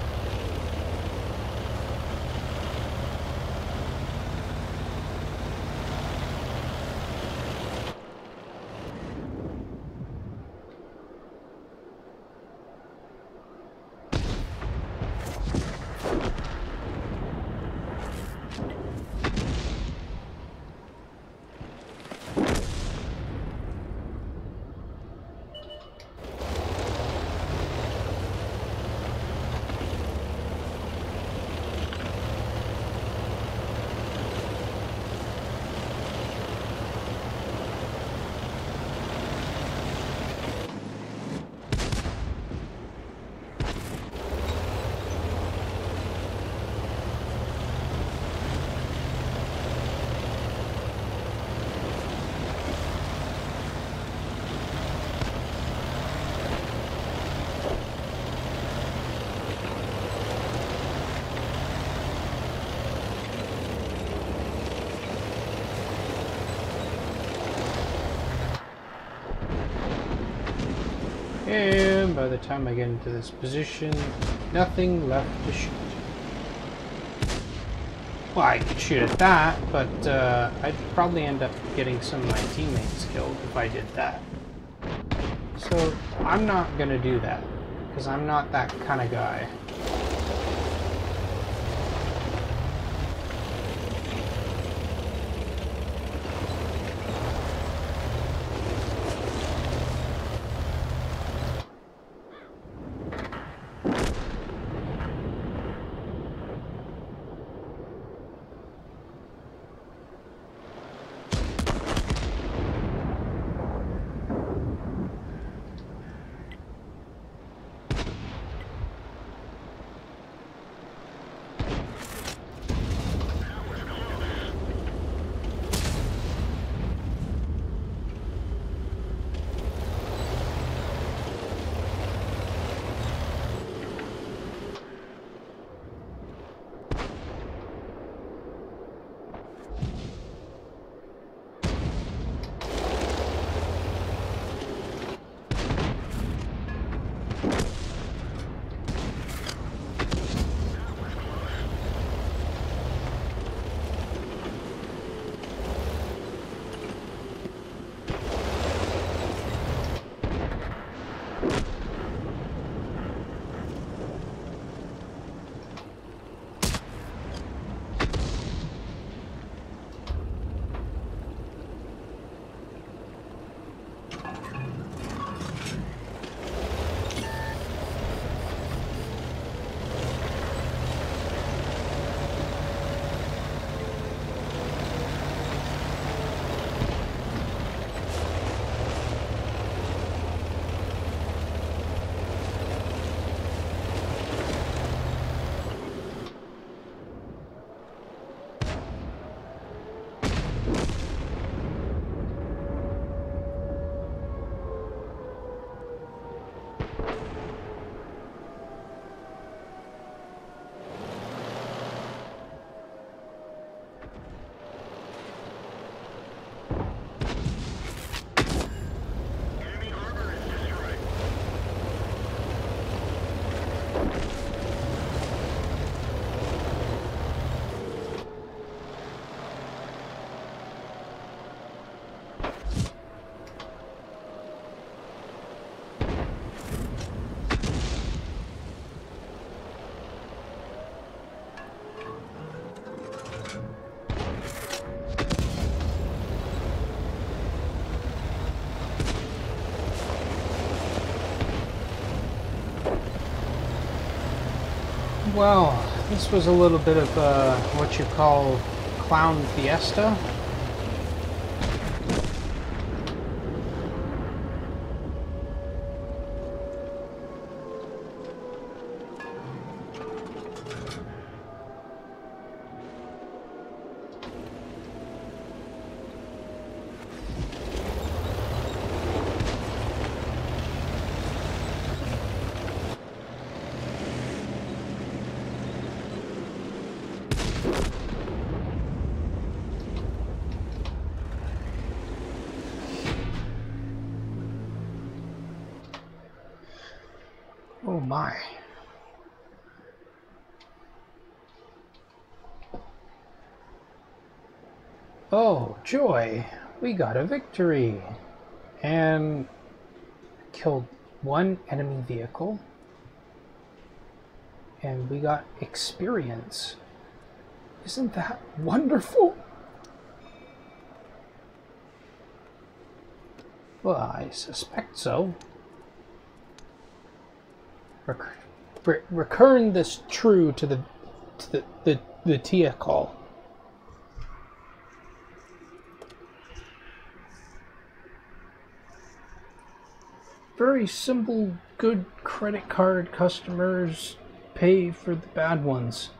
And by the time I get into this position, nothing left to shoot. Well, I could shoot at that, but I'd probably end up getting some of my teammates killed if I did that. So I'm not going to do that, because I'm not that kind of guy. Well, this was a little bit of what you call clown fiesta. Oh my. Oh, joy. We got a victory. And killed one enemy vehicle. And we got experience. Isn't that wonderful? Well, I suspect so. Recurring this true to the Tia call. Very simple, good credit card customers pay for the bad ones.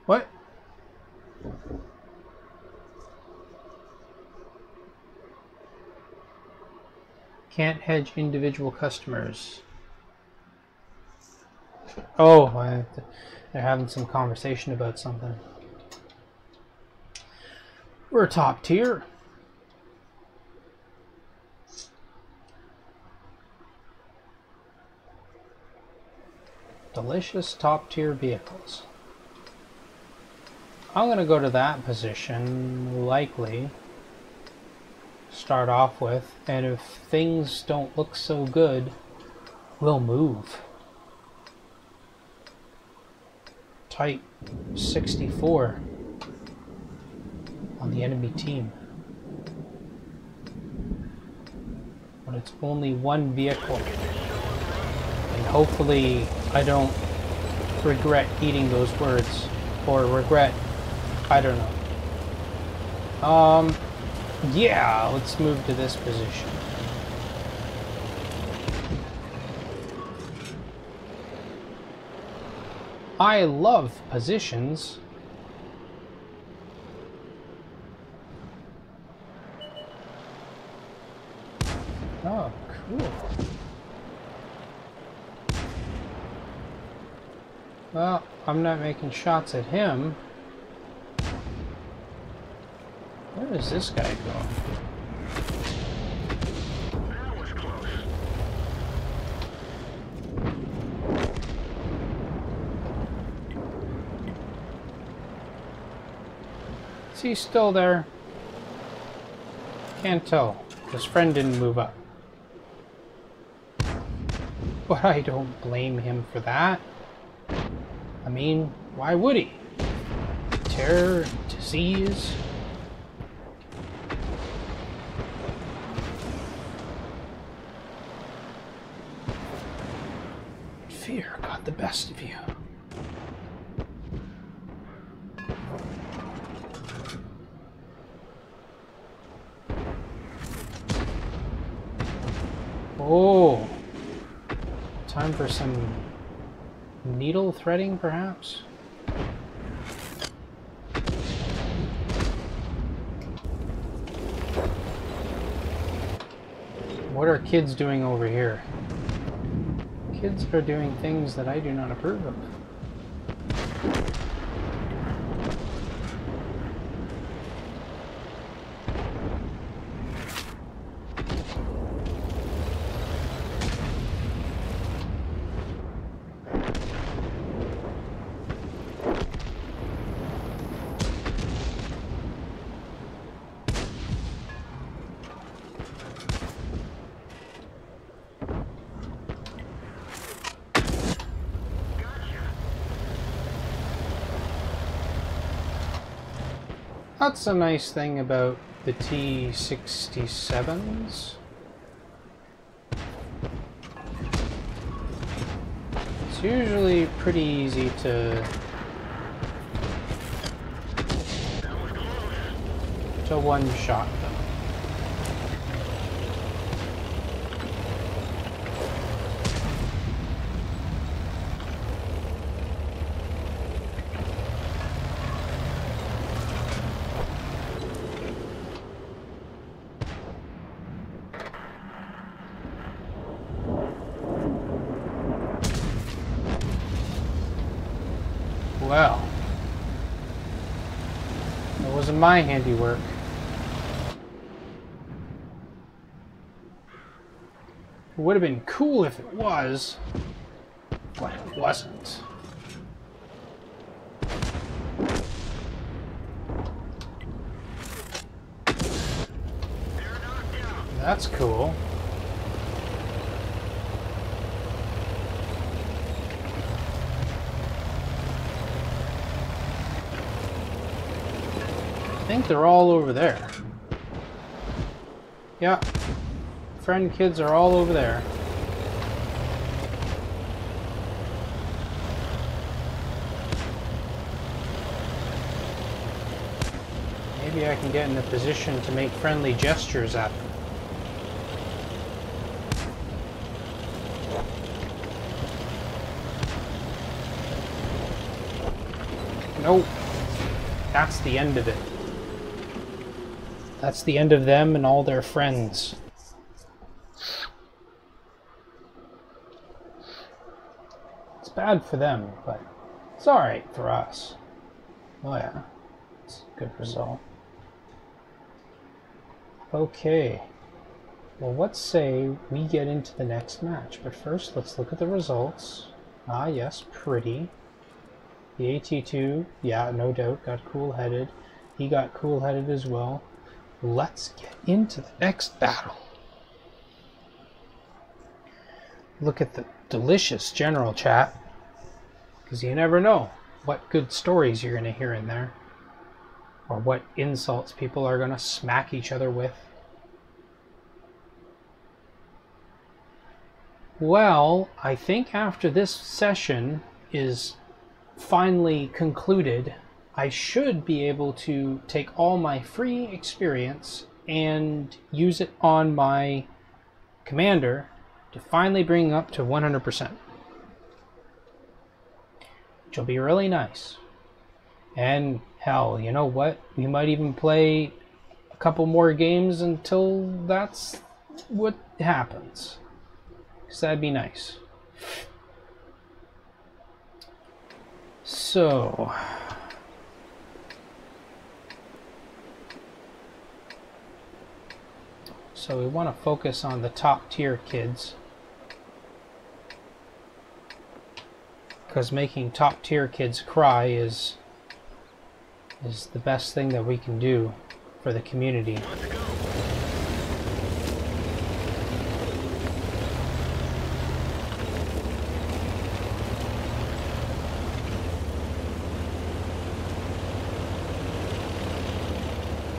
What? Can't hedge individual customers. Oh, they're having some conversation about something. We're top tier. Delicious top tier vehicles. I'm going to go to that position, likely. Start off with, and if things don't look so good, we'll move. Type 64 on the enemy team. But it's only one vehicle. And hopefully I don't regret eating those words. Or regret, I don't know. Yeah, let's move to this position. I love positions. Oh, cool. Well, I'm not making shots at him. Where does this guy go? That was close. Is he still there? Can't tell. His friend didn't move up. But I don't blame him for that. I mean, why would he? Terror, disease. Fear got the best of you. Oh, time for some needle threading, perhaps? What are kids doing over here? Kids are doing things that I do not approve of. That's a nice thing about the T-67s. It's usually pretty easy to one-shot them. Well, that wasn't my handiwork. It would have been cool if it was, but it wasn't. That's cool. I think they're all over there. Yeah. Friend kids are all over there. Maybe I can get in a position to make friendly gestures at them. Nope. That's the end of it. That's the end of them and all their friends. It's bad for them, but it's alright for us. Oh yeah, it's a good result. Okay. Well, let's say we get into the next match, but first let's look at the results. Ah yes, pretty. The AT2, yeah, no doubt, got cool-headed. He got cool-headed as well. Let's get into the next battle. Look at the delicious general chat, because you never know what good stories you're going to hear in there, or what insults people are going to smack each other with. Well, I think after this session is finally concluded, I should be able to take all my free experience and use it on my commander to finally bring up to 100%. Which will be really nice. And hell, you know what? We might even play a couple more games until that's what happens. Because that'd be nice. So we want to focus on the top tier kids, because making top tier kids cry is the best thing that we can do for the community.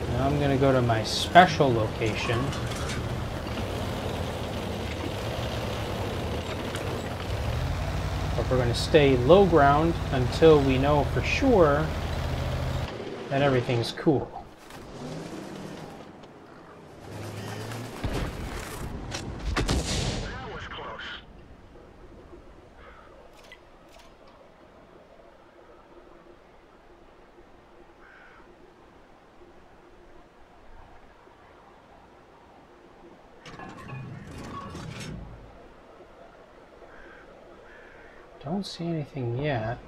Now I'm going to go to my special location. We're going to stay low ground until we know for sure that everything's cool. That was close. Don't see anything yet.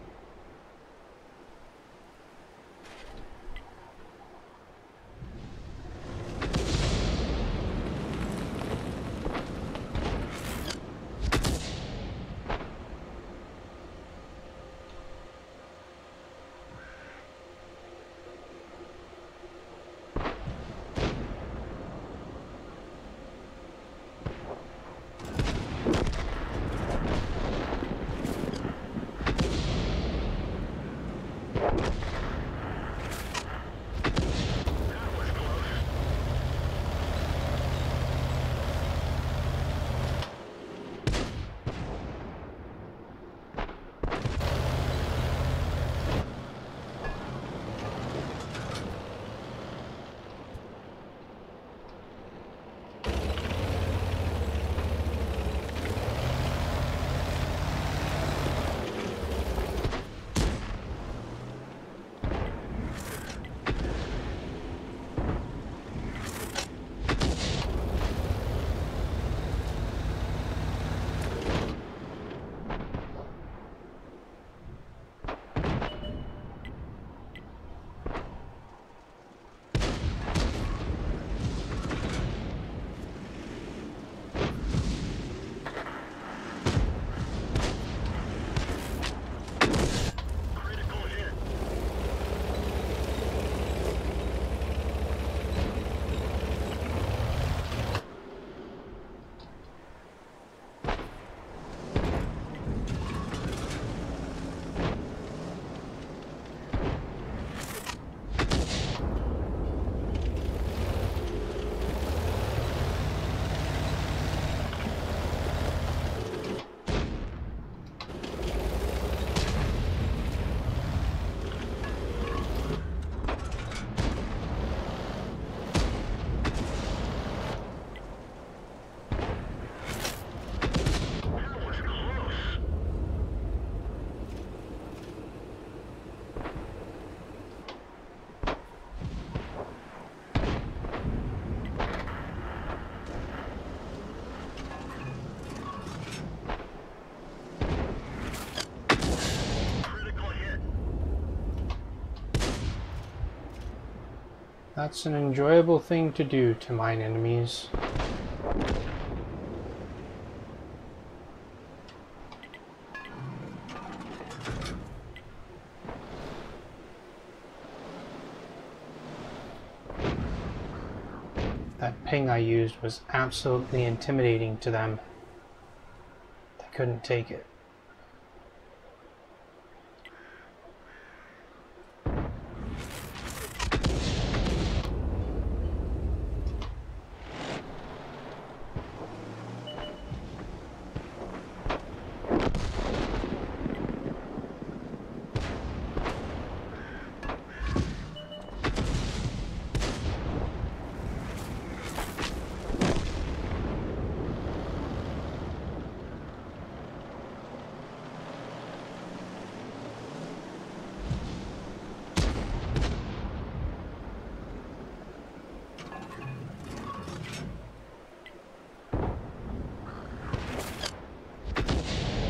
That's an enjoyable thing to do to mine enemies. That ping I used was absolutely intimidating to them. They couldn't take it.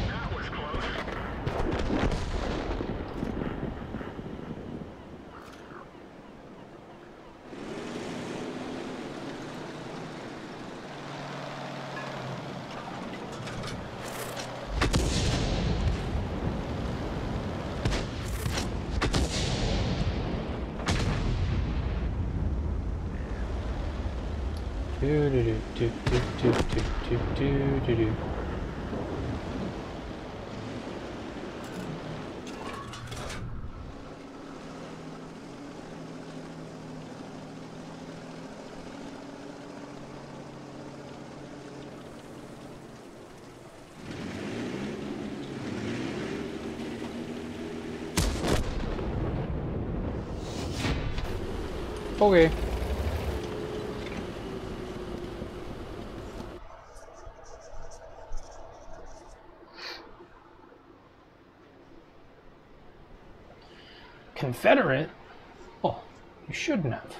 That was close. Do do do do do do do do do do. Okay. Confederate? Oh, you shouldn't have.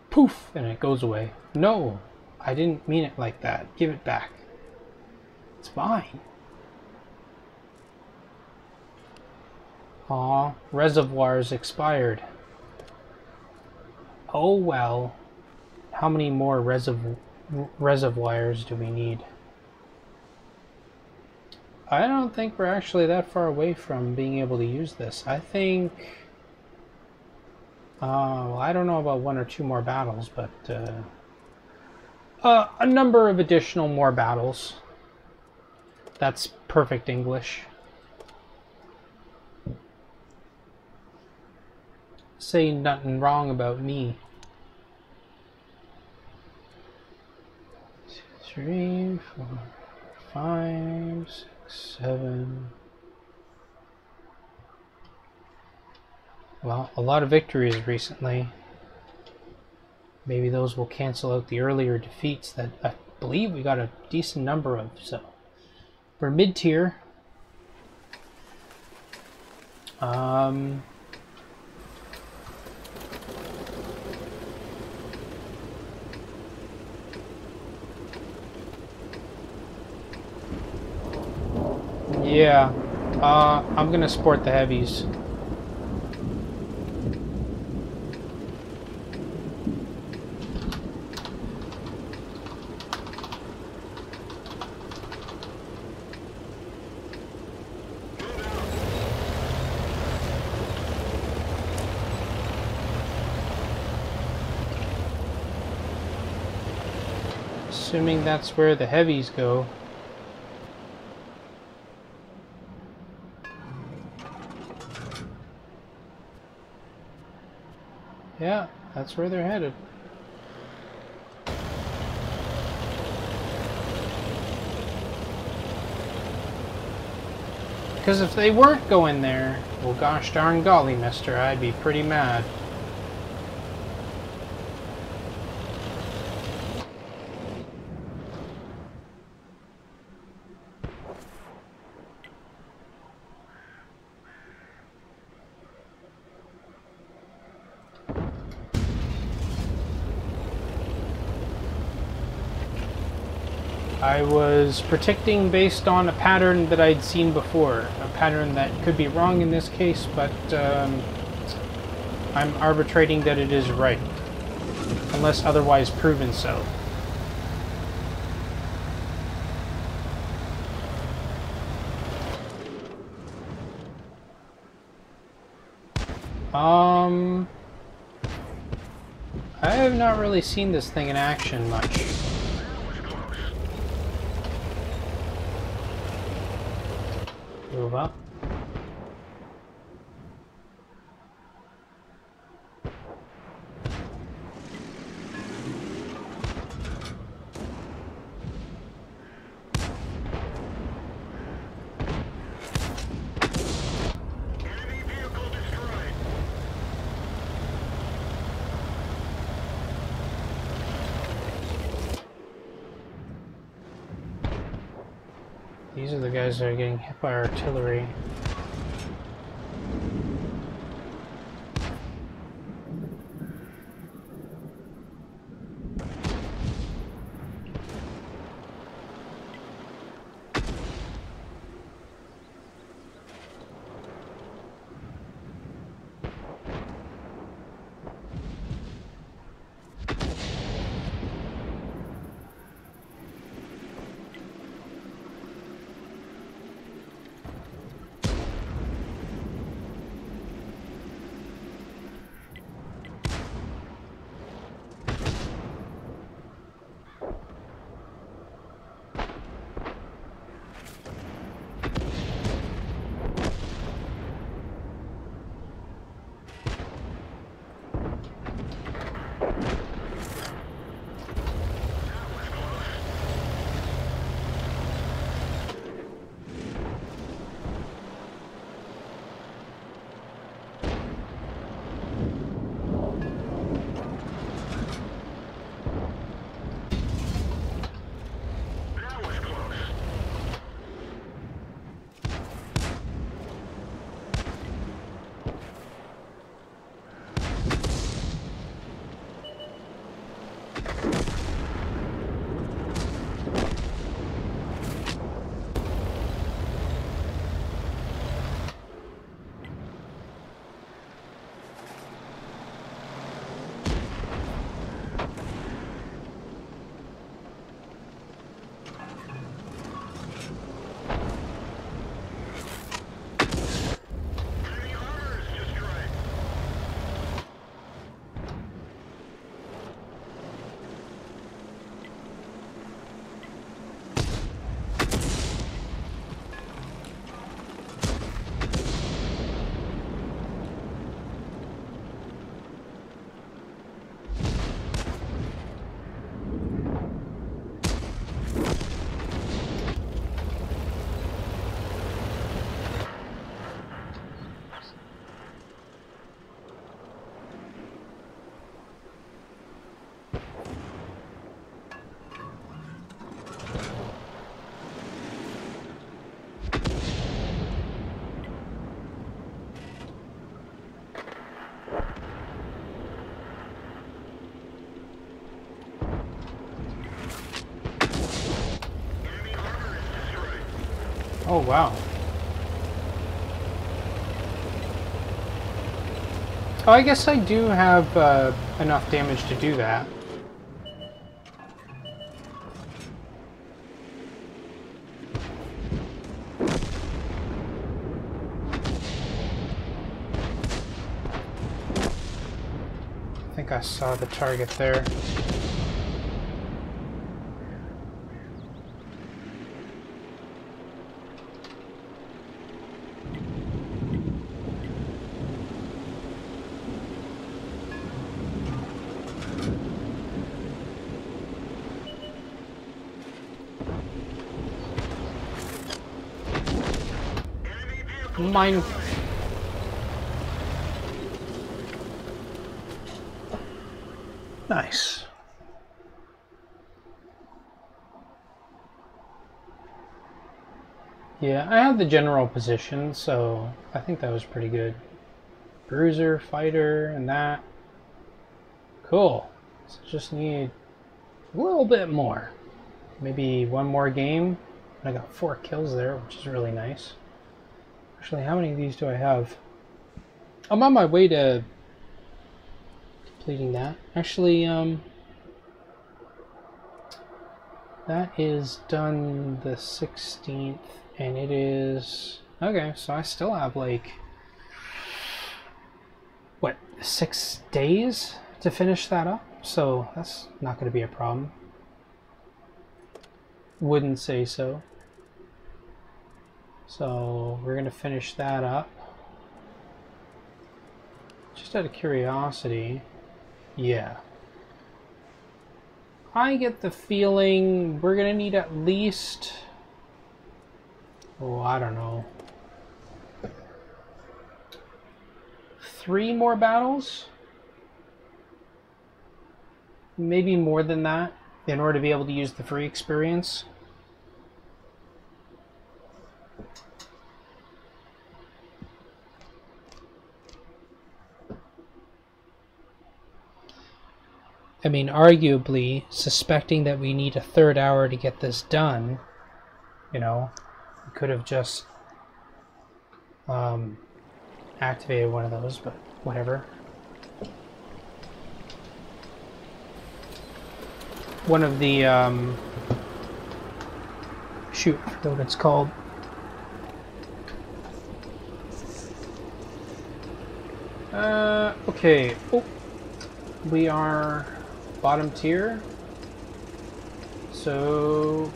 Poof, and it goes away. No, I didn't mean it like that. Give it back. It's fine. Aw, reservoirs expired. Oh well. How many more reservoirs do we need? I don't think we're actually that far away from being able to use this. I think... well, I don't know about one or two more battles, but... a number of additional more battles. That's perfect English. Say nothing wrong about me. 2, 3, 4, 5, 6, 7. Well, a lot of victories recently. Maybe those will cancel out the earlier defeats that I believe we got a decent number of. So we're mid-tier. Yeah, I'm gonna sport the heavies. Assuming that's where the heavies go. Yeah, that's where they're headed. Because if they weren't going there, well gosh darn golly, mister, I'd be pretty mad. I was predicting based on a pattern that I'd seen before. A pattern that could be wrong in this case, but I'm arbitrating that it is right, unless otherwise proven so. I have not really seen this thing in action much. Move up. Enemy vehicle destroyed. These are the guys that are getting hit by artillery. That was close. Enemy armor is destroyed. Enemy armor is destroyed. Oh, wow. Oh, I guess I do have enough damage to do that. I think I saw the target there. Enemy vehicle Mine. destroyed. Nice. Yeah, I have the general position, so I think that was pretty good. Bruiser, fighter, and that. Cool. So just need a little bit more. Maybe one more game. I got 4 kills there, which is really nice. Actually, how many of these do I have? I'm on my way to completing that. Actually, that is done the 16th, and it is... Okay, so I still have, like... What, 6 days to finish that up? So that's not going to be a problem. Wouldn't say so. So we're going to finish that up. Just out of curiosity, yeah. I get the feeling we're going to need at least, oh, I don't know, 3 more battles? Maybe more than that in order to be able to use the free experience. I mean, arguably, suspecting that we need a 3rd hour to get this done, you know, we could have just activated one of those, but whatever. One of the, shoot, I forget what it's called. Okay. Oh, we are bottom tier. So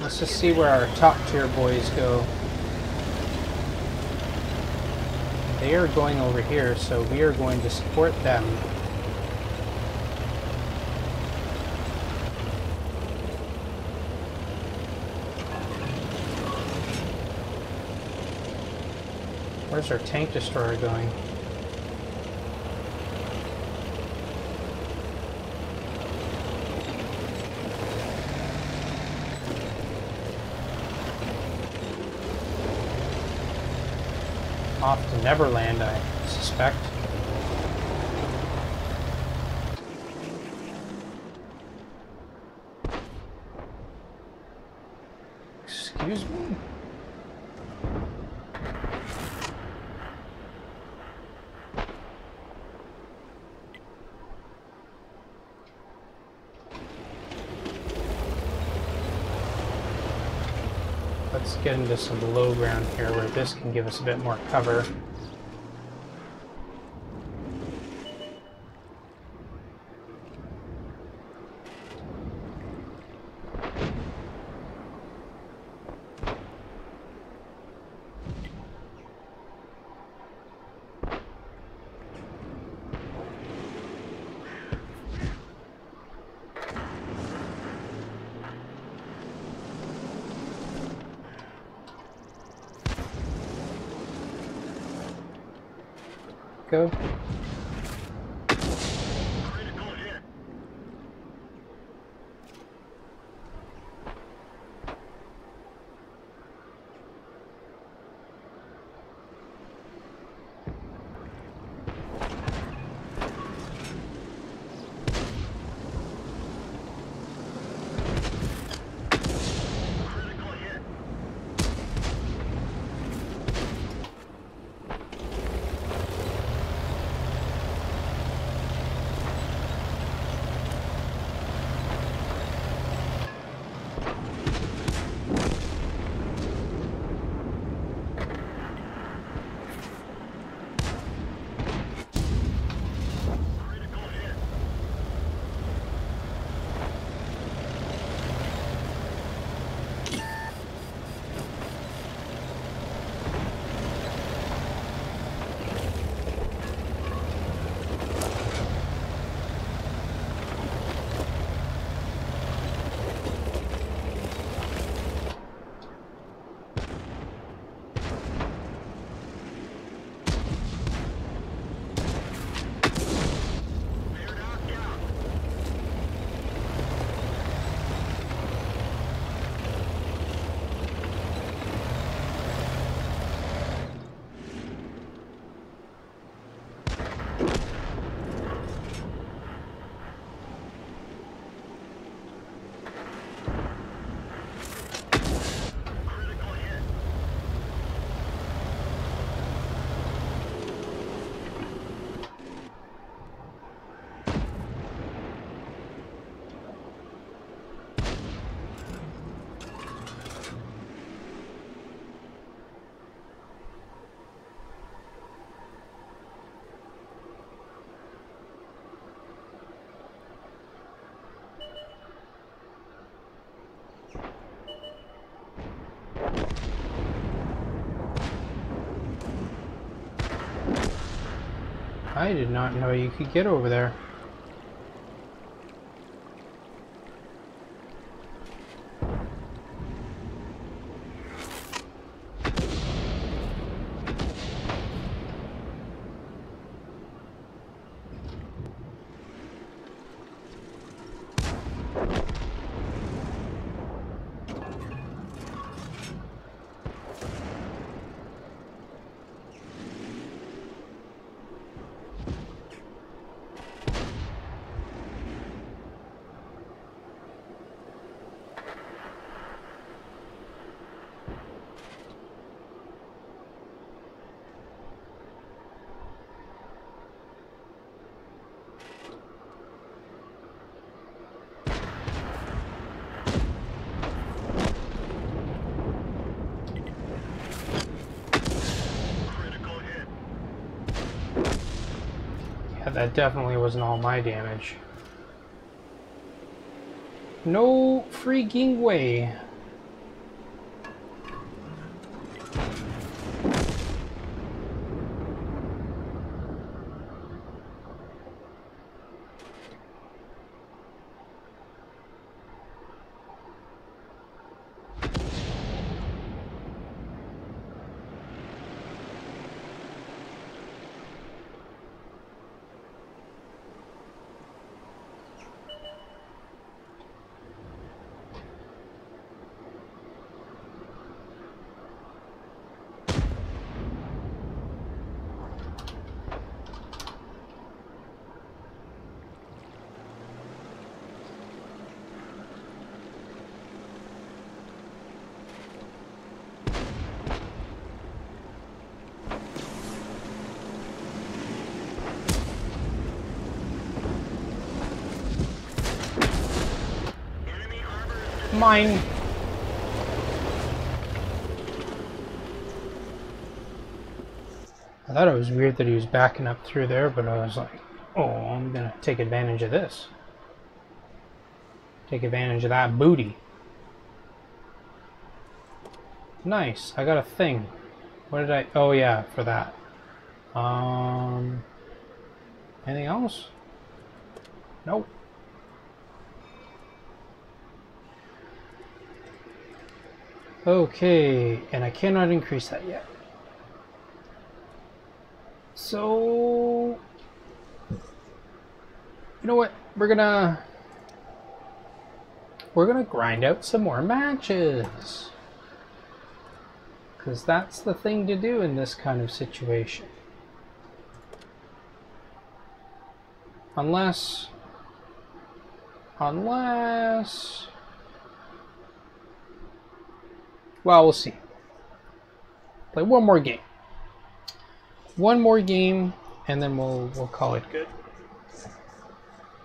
let's just see where our top tier boys go. They are going over here, so we are going to support them. Where's our tank destroyer going? Off to Neverland, I suspect. Excuse me? Let's get into some low ground here where this can give us a bit more cover. Go. Critical hit. Critical hit. I did not know you could get over there. Critical hit. Yeah, that definitely wasn't all my damage. No freaking way. Enemy armor is Mine. I thought it was weird that he was backing up through there, but I was like, oh, I'm gonna take advantage of this. Take advantage of that booty. Nice, I got a thing. What did I... Oh yeah, for that. Anything else? Nope. Okay, and I cannot increase that yet. So... You know what? We're gonna grind out some more matches. Because that's the thing to do in this kind of situation. Unless... Well, we'll see. Play one more game. One more game, and then we'll call it good.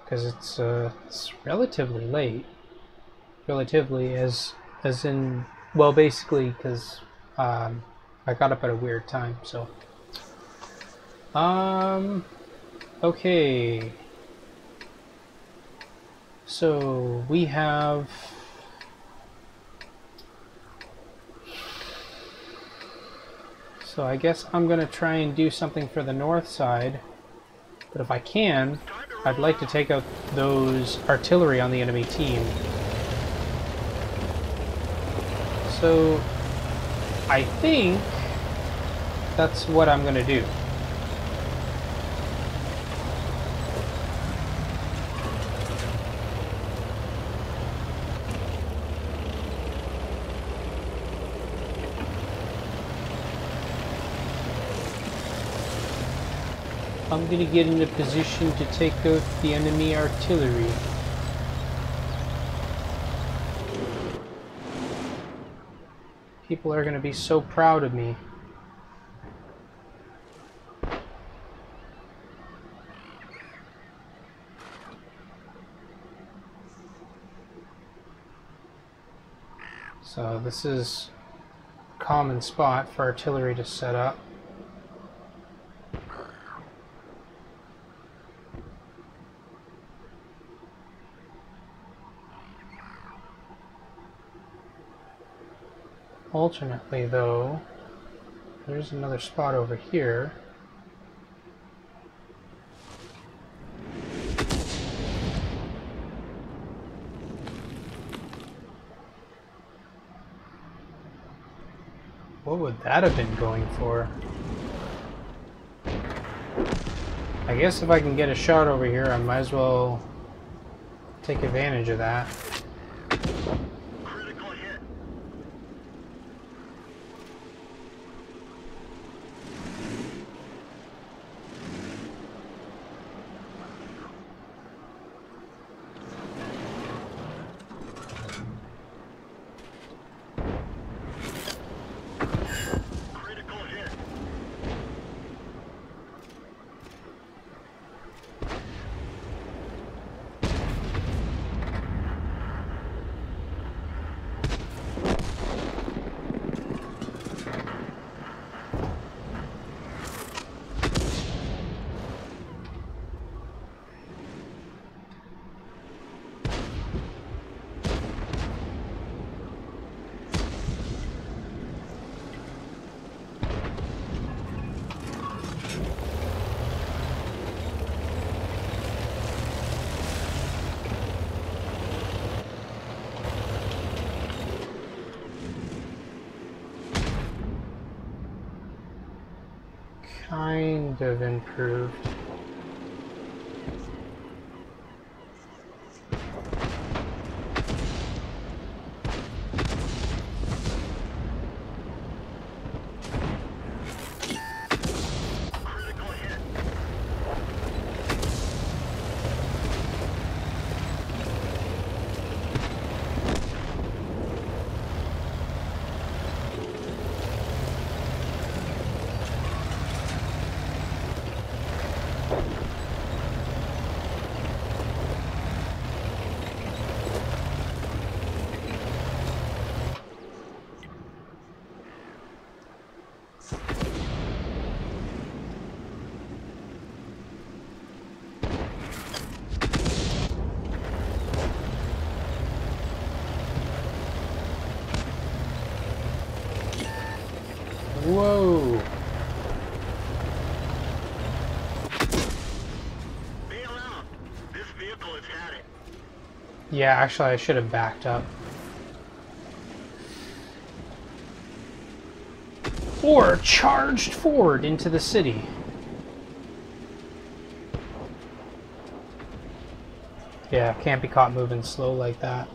Because it's relatively late. Relatively, as in, well, basically, because I got up at a weird time. So, okay. So we have. So I guess I'm gonna try and do something for the north side, but if I can, I'd like to take out those artillery on the enemy team. So I think that's what I'm gonna do. I'm gonna get in a position to take out the enemy artillery. People are gonna be so proud of me. So this is a common spot for artillery to set up. Alternately, though, there's another spot over here. What would that have been going for? I guess if I can get a shot over here, I might as well take advantage of that. Critical hit. Critical hit. Kind of improved. Critical hit. Whoa! Bail out. This vehicle has had it. Yeah, actually I should have backed up. Or charged forward into the city. Yeah, can't be caught moving slow like that.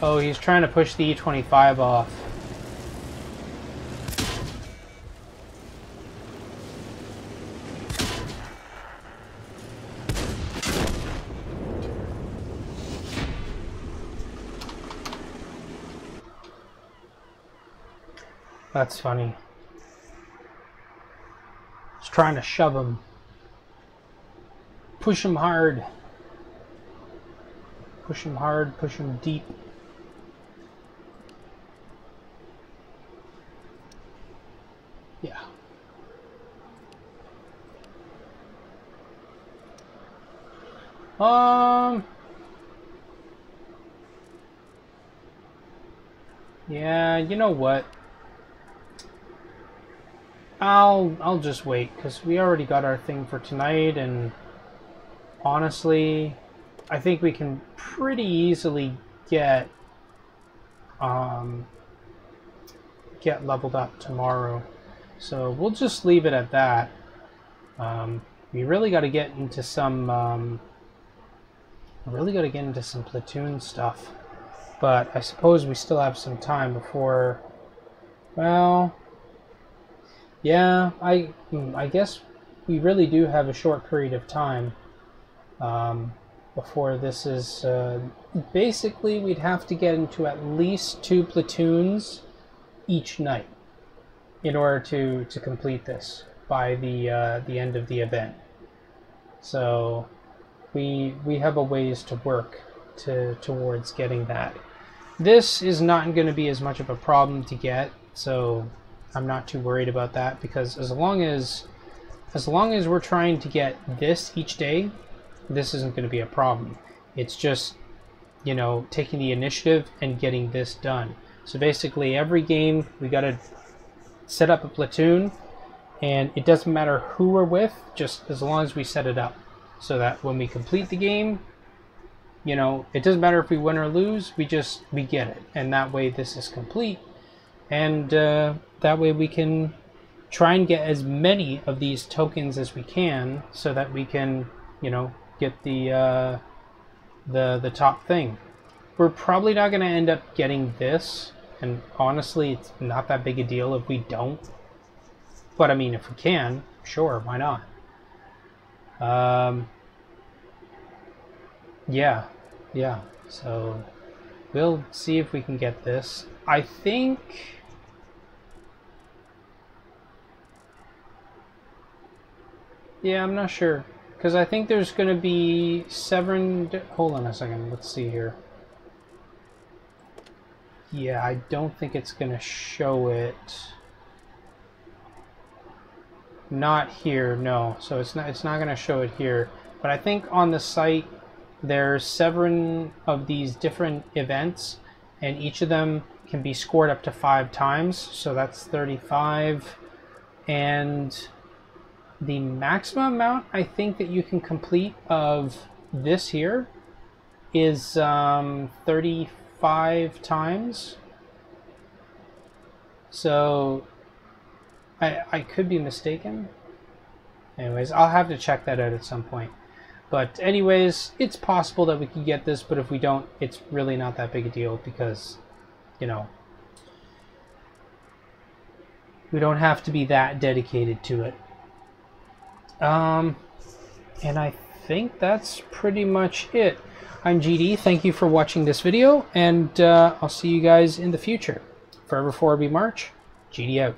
Oh, he's trying to push the E25 off. That's funny. He's trying to shove him. Push him hard. Push him hard, push him deep. Yeah. Yeah, you know what? I'll just wait, because we already got our thing for tonight, and honestly, I think we can pretty easily get leveled up tomorrow. So we'll just leave it at that. We really got to get into some platoon stuff. But I suppose we still have some time before. Well, yeah, I guess we really do have a short period of time before this is. Basically, we'd have to get into at least 2 platoons each night in order to complete this by the end of the event. So we have a ways to work towards getting that. This is not going to be as much of a problem to get, so I'm not too worried about that, because as long as we're trying to get this each day, this isn't going to be a problem. It's just you know, taking the initiative and getting this done. So basically every game we got to set up a platoon, and it doesn't matter who we're with, just as long as we set it up, so that when we complete the game, you know, it doesn't matter if we win or lose, we get it, and that way this is complete, and that way we can try and get as many of these tokens as we can, so that we can, you know, get the top thing. We're probably not going to end up getting this, and honestly, it's not that big a deal if we don't. But I mean, if we can, sure, why not? Yeah. So we'll see if we can get this. I think. Yeah, I'm not sure, because I think there's going to be 7. Hold on a second. Let's see here. Yeah, I don't think it's going to show it. Not here, no. So it's not going to show it here. But I think on the site there's 7 of these different events, and each of them can be scored up to 5 times. So that's 35, and the maximum amount I think that you can complete of this here is 35 times. So I could be mistaken. Anyways, I'll have to check that out at some point. But anyways, it's possible that we could get this, but if we don't, it's really not that big a deal, because, you know, we don't have to be that dedicated to it. And I think that's pretty much it. I'm GD. Thank you for watching this video, and I'll see you guys in the future. Forever 4B March, GD out.